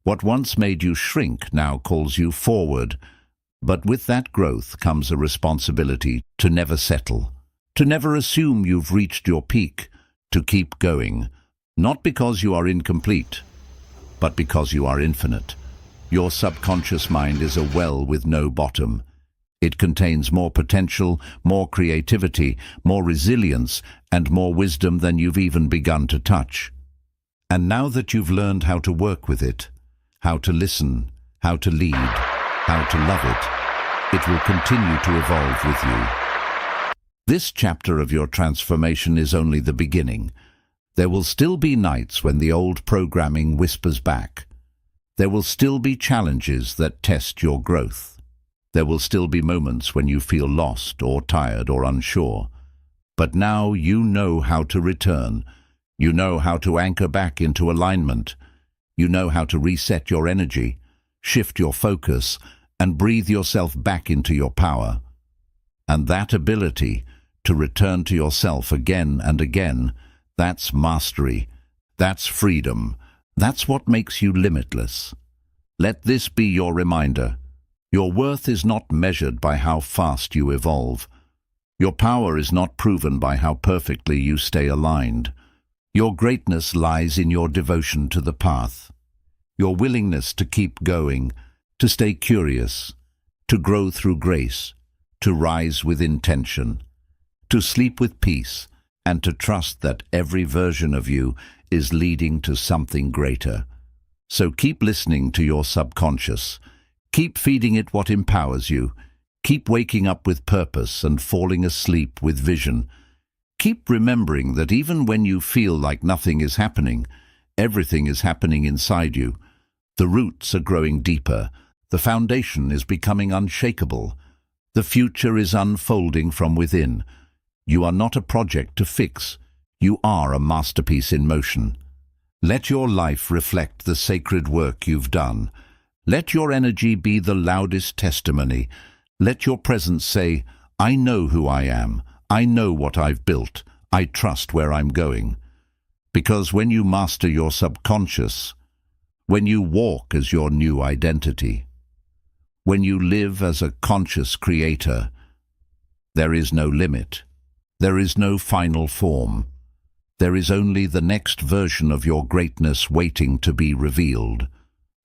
What once made you shrink now calls you forward. But with that growth comes a responsibility to never settle, to never assume you've reached your peak, to keep going, not because you are incomplete, but because you are infinite. Your subconscious mind is a well with no bottom. It contains more potential, more creativity, more resilience, and more wisdom than you've even begun to touch. And now that you've learned how to work with it, how to listen, how to lead, how to love it will continue to evolve with you. This chapter of your transformation is only the beginning. There will still be nights when the old programming whispers back. There will still be challenges that test your growth. There will still be moments when you feel lost or tired or unsure. But now you know how to return. You know how to anchor back into alignment. You know how to reset your energy, shift your focus, and breathe yourself back into your power. And that ability to return to yourself again and again, that's mastery. That's freedom. That's what makes you limitless. Let this be your reminder. Your worth is not measured by how fast you evolve. Your power is not proven by how perfectly you stay aligned. Your greatness lies in your devotion to the path, your willingness to keep going, to stay curious, to grow through grace, to rise with intention, to sleep with peace, and to trust that every version of you is leading to something greater. So keep listening to your subconscious. Keep feeding it what empowers you. Keep waking up with purpose and falling asleep with vision. Keep remembering that even when you feel like nothing is happening, everything is happening inside you. The roots are growing deeper. The foundation is becoming unshakable. The future is unfolding from within. You are not a project to fix. You are a masterpiece in motion. Let your life reflect the sacred work you've done. Let your energy be the loudest testimony. Let your presence say, I know who I am. I know what I've built. I trust where I'm going. Because when you master your subconscious, when you walk as your new identity, when you live as a conscious creator, there is no limit. There is no final form. There is only the next version of your greatness waiting to be revealed.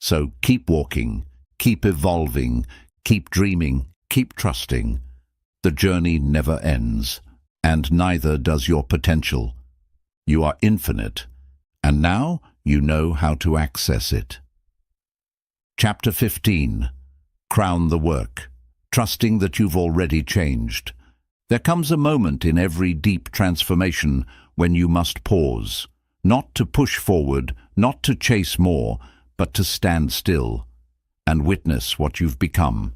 So keep walking, keep evolving, keep dreaming, keep trusting. The journey never ends, and neither does your potential. You are infinite, and now you know how to access it. Chapter 15. Crown the work, trusting that you've already changed. There comes a moment in every deep transformation when you must pause, not to push forward, not to chase more, but to stand still and witness what you've become.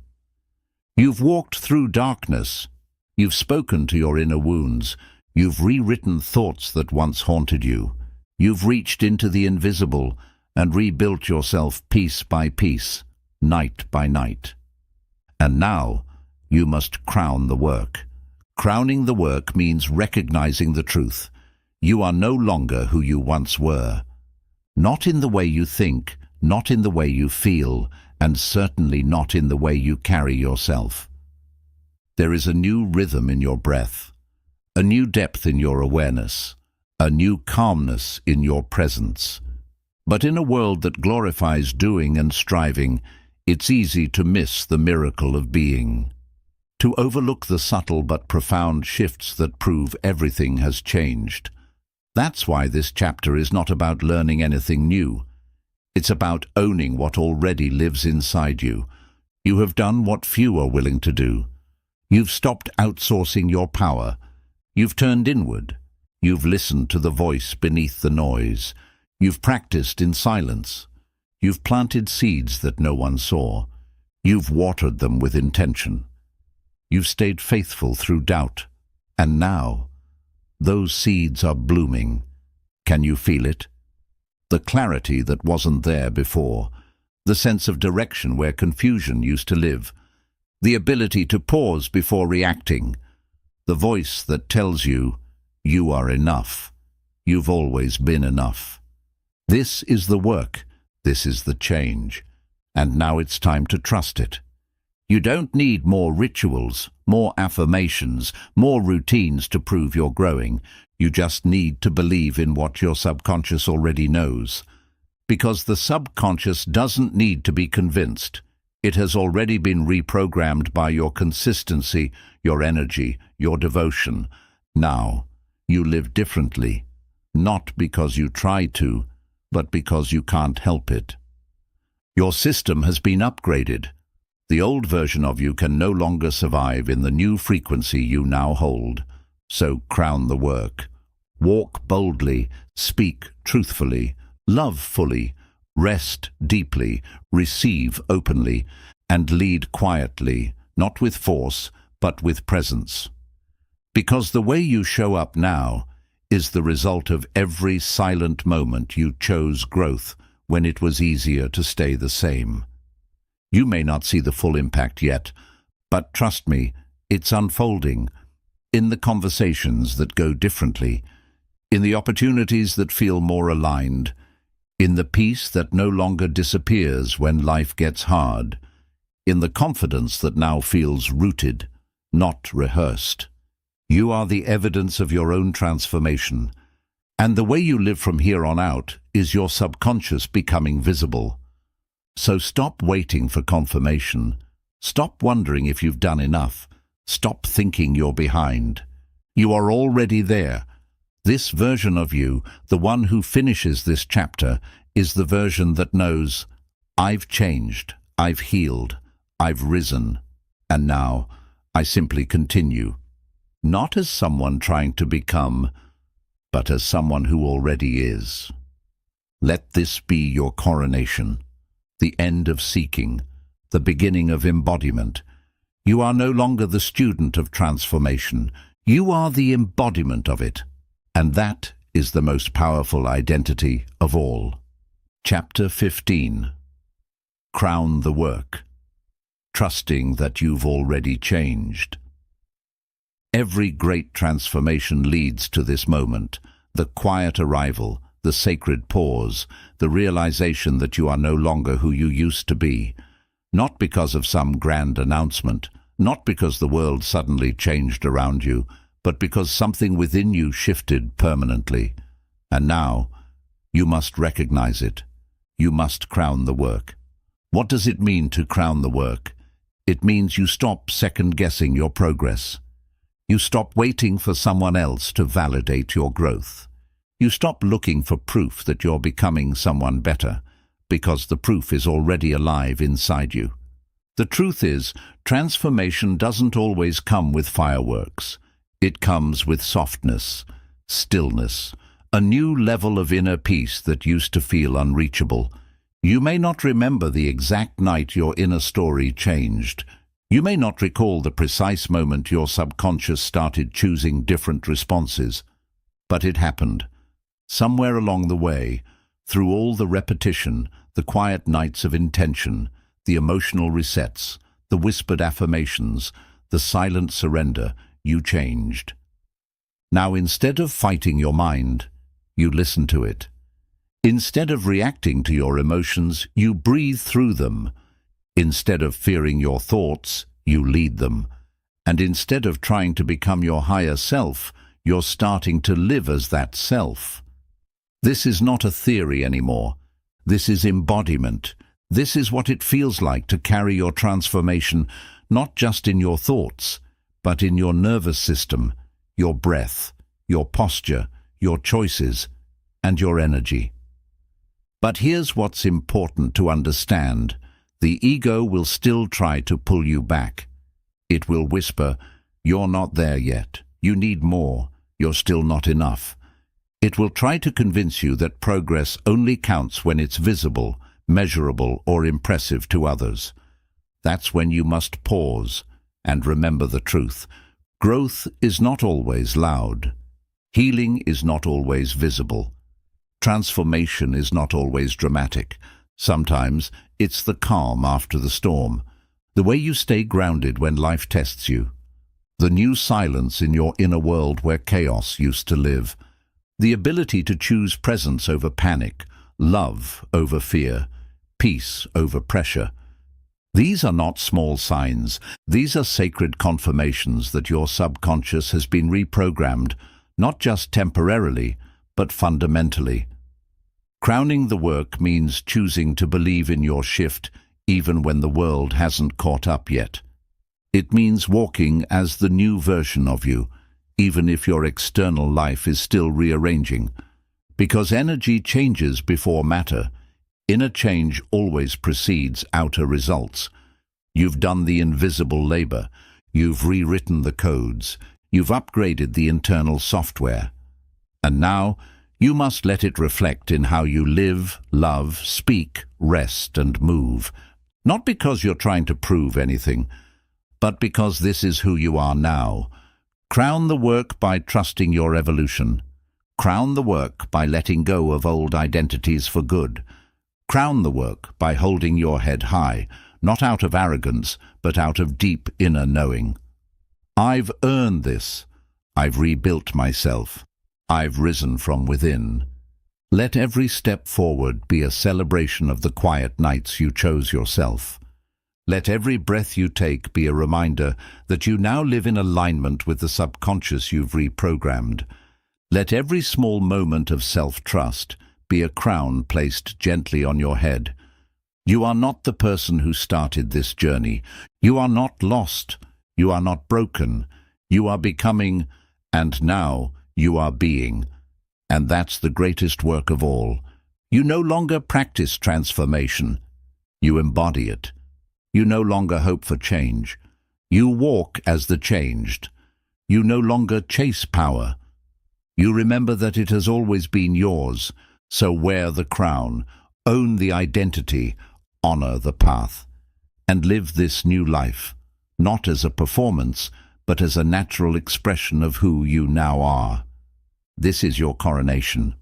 You've walked through darkness. You've spoken to your inner wounds. You've rewritten thoughts that once haunted you. You've reached into the invisible and rebuilt yourself piece by piece, night by night. And now you must crown the work. Crowning the work means recognizing the truth. You are no longer who you once were. Not in the way you think, not in the way you feel, and certainly not in the way you carry yourself. There is a new rhythm in your breath, a new depth in your awareness, a new calmness in your presence. But in a world that glorifies doing and striving, it's easy to miss the miracle of being, to overlook the subtle but profound shifts that prove everything has changed. That's why this chapter is not about learning anything new. It's about owning what already lives inside you. You have done what few are willing to do. You've stopped outsourcing your power. You've turned inward. You've listened to the voice beneath the noise. You've practiced in silence. You've planted seeds that no one saw. You've watered them with intention. You've stayed faithful through doubt. And now, those seeds are blooming. Can you feel it? The clarity that wasn't there before. The sense of direction where confusion used to live. The ability to pause before reacting. The voice that tells you, you are enough. You've always been enough. This is the work. This is the change. And now it's time to trust it. You don't need more rituals, more affirmations, more routines to prove you're growing. You just need to believe in what your subconscious already knows. Because the subconscious doesn't need to be convinced. It has already been reprogrammed by your consistency, your energy, your devotion. Now, you live differently, not because you try to, but because you can't help it. Your system has been upgraded. The old version of you can no longer survive in the new frequency you now hold. So crown the work. Walk boldly, speak truthfully, love fully, rest deeply, receive openly, and lead quietly, not with force, but with presence. Because the way you show up now is the result of every silent moment you chose growth when it was easier to stay the same. You may not see the full impact yet, but trust me, it's unfolding. In the conversations that go differently, in the opportunities that feel more aligned, in the peace that no longer disappears when life gets hard, in the confidence that now feels rooted, not rehearsed. You are the evidence of your own transformation, and the way you live from here on out is your subconscious becoming visible. So stop waiting for confirmation. Stop wondering if you've done enough. Stop thinking you're behind. You are already there. This version of you, the one who finishes this chapter, is the version that knows, I've changed, I've healed, I've risen, and now I simply continue. Not as someone trying to become, but as someone who already is. Let this be your coronation. The end of seeking, the beginning of embodiment. You are no longer the student of transformation. You are the embodiment of it. And that is the most powerful identity of all. Chapter 15. Crown the work. Trusting that you've already changed. Every great transformation leads to this moment, the quiet arrival, the sacred pause, the realization that you are no longer who you used to be. Not because of some grand announcement, not because the world suddenly changed around you, but because something within you shifted permanently. And now, you must recognize it. You must crown the work. What does it mean to crown the work? It means you stop second-guessing your progress. You stop waiting for someone else to validate your growth. You stop looking for proof that you're becoming someone better, because the proof is already alive inside you. The truth is, transformation doesn't always come with fireworks. It comes with softness, stillness, a new level of inner peace that used to feel unreachable. You may not remember the exact night your inner story changed. You may not recall the precise moment your subconscious started choosing different responses. But it happened. Somewhere along the way, through all the repetition, the quiet nights of intention, the emotional resets, the whispered affirmations, the silent surrender, you changed. Now, instead of fighting your mind, you listen to it. Instead of reacting to your emotions, you breathe through them. Instead of fearing your thoughts, you lead them. And instead of trying to become your higher self, you're starting to live as that self. This is not a theory anymore. This is embodiment. This is what it feels like to carry your transformation, not just in your thoughts, but in your nervous system, your breath, your posture, your choices, and your energy. But here's what's important to understand. The ego will still try to pull you back. It will whisper, "You're not there yet. You need more. You're still not enough." It will try to convince you that progress only counts when it's visible, measurable, or impressive to others. That's when you must pause and remember the truth. Growth is not always loud. Healing is not always visible. Transformation is not always dramatic. Sometimes it's the calm after the storm, the way you stay grounded when life tests you, the new silence in your inner world where chaos used to live, the ability to choose presence over panic, love over fear, peace over pressure. These are not small signs. These are sacred confirmations that your subconscious has been reprogrammed, not just temporarily, but fundamentally. Crowning the work means choosing to believe in your shift even when the world hasn't caught up yet. It means walking as the new version of you, even if your external life is still rearranging. Because energy changes before matter, inner change always precedes outer results. You've done the invisible labor. You've rewritten the codes. You've upgraded the internal software. And now, you must let it reflect in how you live, love, speak, rest, and move. Not because you're trying to prove anything, but because this is who you are now. Crown the work by trusting your evolution. Crown the work by letting go of old identities for good. Crown the work by holding your head high, not out of arrogance, but out of deep inner knowing. I've earned this. I've rebuilt myself. I've risen from within. Let every step forward be a celebration of the quiet nights you chose yourself. Let every breath you take be a reminder that you now live in alignment with the subconscious you've reprogrammed. Let every small moment of self-trust be a crown placed gently on your head. You are not the person who started this journey. You are not lost. You are not broken. You are becoming, and now you are being. And that's the greatest work of all. You no longer practice transformation. You embody it. You no longer hope for change. You walk as the changed. You no longer chase power. You remember that it has always been yours, so wear the crown, own the identity, honor the path, and live this new life, not as a performance, but as a natural expression of who you now are. This is your coronation.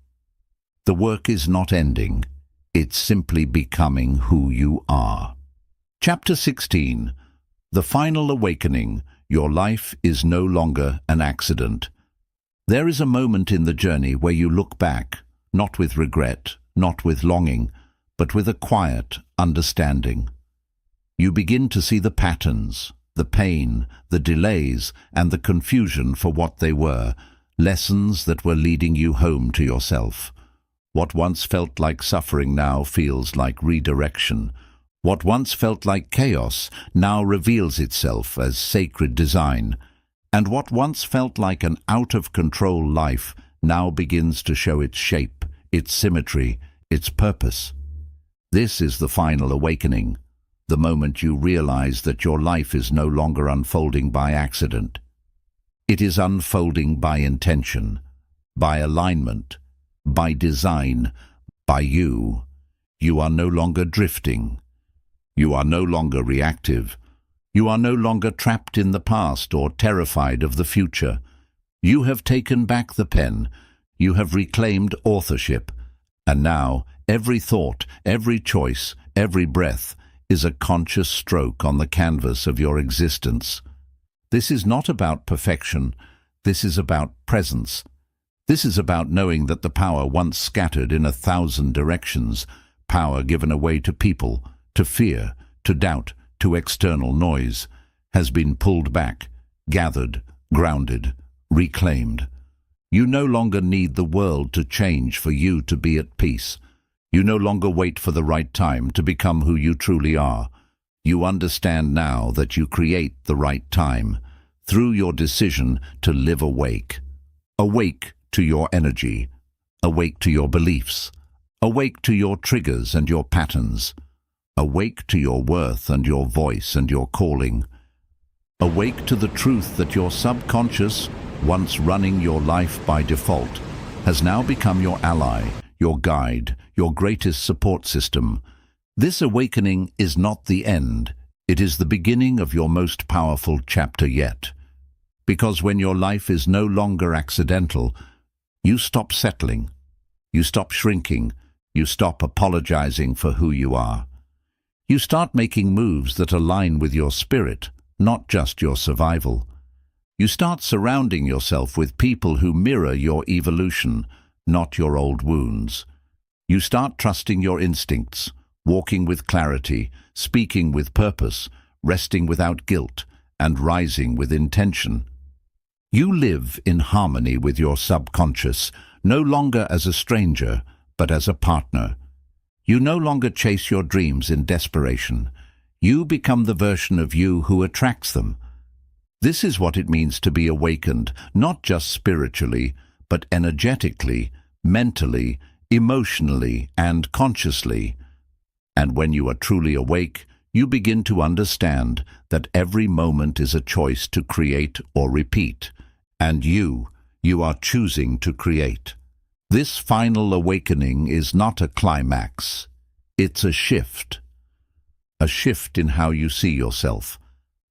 The work is not ending. It's simply becoming who you are. Chapter 16. The Final Awakening. Your life is no longer an accident. There is a moment in the journey where you look back, not with regret, not with longing, but with a quiet understanding. You begin to see the patterns, the pain, the delays, and the confusion for what they were, lessons that were leading you home to yourself. What once felt like suffering now feels like redirection. What once felt like chaos now reveals itself as sacred design. And what once felt like an out-of-control life now begins to show its shape, its symmetry, its purpose. This is the final awakening, the moment you realize that your life is no longer unfolding by accident. It is unfolding by intention, by alignment, by design, by you. You are no longer drifting. You are no longer reactive. You are no longer trapped in the past or terrified of the future. You have taken back the pen. You have reclaimed authorship. And now, every thought, every choice, every breath is a conscious stroke on the canvas of your existence. This is not about perfection. This is about presence. This is about knowing that the power once scattered in 1,000 directions, power given away to people, to fear, to doubt, to external noise, has been pulled back, gathered, grounded, reclaimed. You no longer need the world to change for you to be at peace. You no longer wait for the right time to become who you truly are. You understand now that you create the right time through your decision to live awake. Awake to your energy, awake to your beliefs, awake to your triggers and your patterns, awake to your worth and your voice and your calling, awake to the truth that your subconscious, once running your life by default, has now become your ally, your guide, your greatest support system. This awakening is not the end. It is the beginning of your most powerful chapter yet. Because when your life is no longer accidental, you stop settling, you stop shrinking, you stop apologizing for who you are. You start making moves that align with your spirit, not just your survival. You start surrounding yourself with people who mirror your evolution, not your old wounds. You start trusting your instincts, walking with clarity, speaking with purpose, resting without guilt, and rising with intention. You live in harmony with your subconscious, no longer as a stranger, but as a partner. You no longer chase your dreams in desperation. You become the version of you who attracts them. This is what it means to be awakened, not just spiritually, but energetically, mentally, emotionally, and consciously. And when you are truly awake, you begin to understand that every moment is a choice to create or repeat. And you are choosing to create. This final awakening is not a climax. It's a shift. A shift in how you see yourself.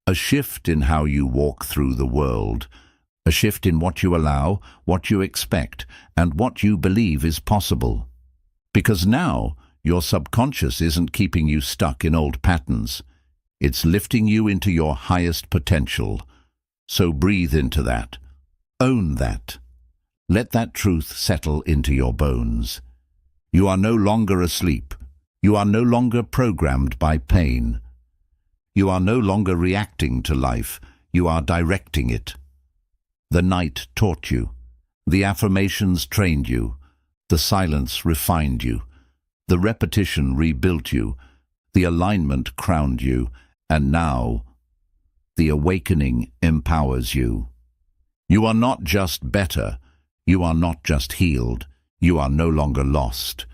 A shift in how you walk through the world. A shift in what you allow, what you expect, and what you believe is possible. Because now, your subconscious isn't keeping you stuck in old patterns. It's lifting you into your highest potential. So breathe into that. Own that. Let that truth settle into your bones. You are no longer asleep. You are no longer programmed by pain. You are no longer reacting to life. You are directing it. The night taught you. The affirmations trained you. The silence refined you. The repetition rebuilt you. The alignment crowned you. And now, the awakening empowers you. You are not just better. You are not just healed. You are no longer lost.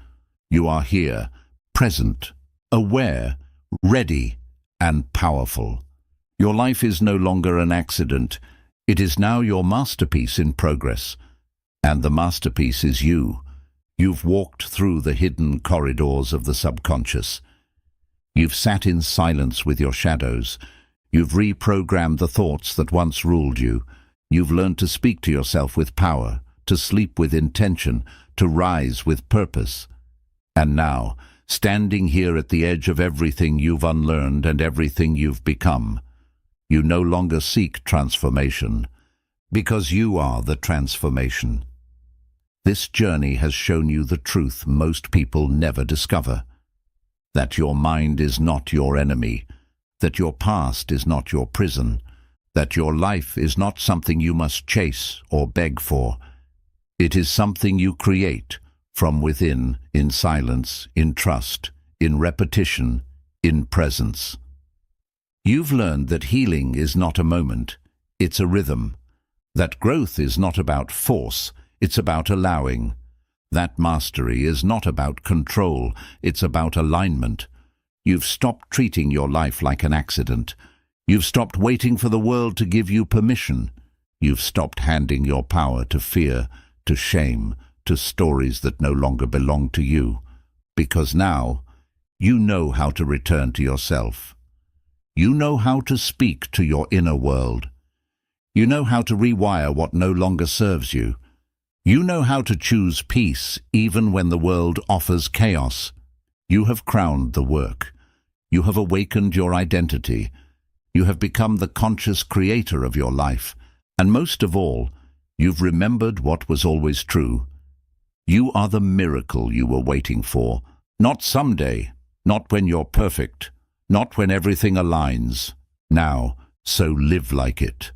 You are here, present, aware, ready, and powerful. Your life is no longer an accident. It is now your masterpiece in progress. And the masterpiece is you. You've walked through the hidden corridors of the subconscious. You've sat in silence with your shadows. You've reprogrammed the thoughts that once ruled you. You've learned to speak to yourself with power, to sleep with intention, to rise with purpose. And now, standing here at the edge of everything you've unlearned and everything you've become, you no longer seek transformation, because you are the transformation. This journey has shown you the truth most people never discover, that your mind is not your enemy, that your past is not your prison, that your life is not something you must chase or beg for. It is something you create from within, in silence, in trust, in repetition, in presence. You've learned that healing is not a moment, it's a rhythm. That growth is not about force, it's about allowing. That mastery is not about control, it's about alignment. You've stopped treating your life like an accident. You've stopped waiting for the world to give you permission. You've stopped handing your power to fear, to shame, to stories that no longer belong to you. Because now, you know how to return to yourself. You know how to speak to your inner world. You know how to rewire what no longer serves you. You know how to choose peace even when the world offers chaos. You have crowned the work. You have awakened your identity. You have become the conscious creator of your life. And most of all, you've remembered what was always true. You are the miracle you were waiting for. Not someday, not when you're perfect, not when everything aligns. Now, so live like it.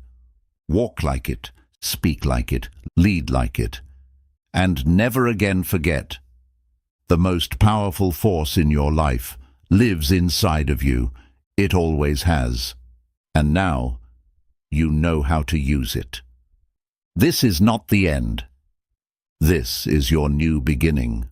Walk like it. Speak like it, lead like it, and never again forget. The most powerful force in your life lives inside of you. It always has. And now, you know how to use it. This is not the end. This is your new beginning.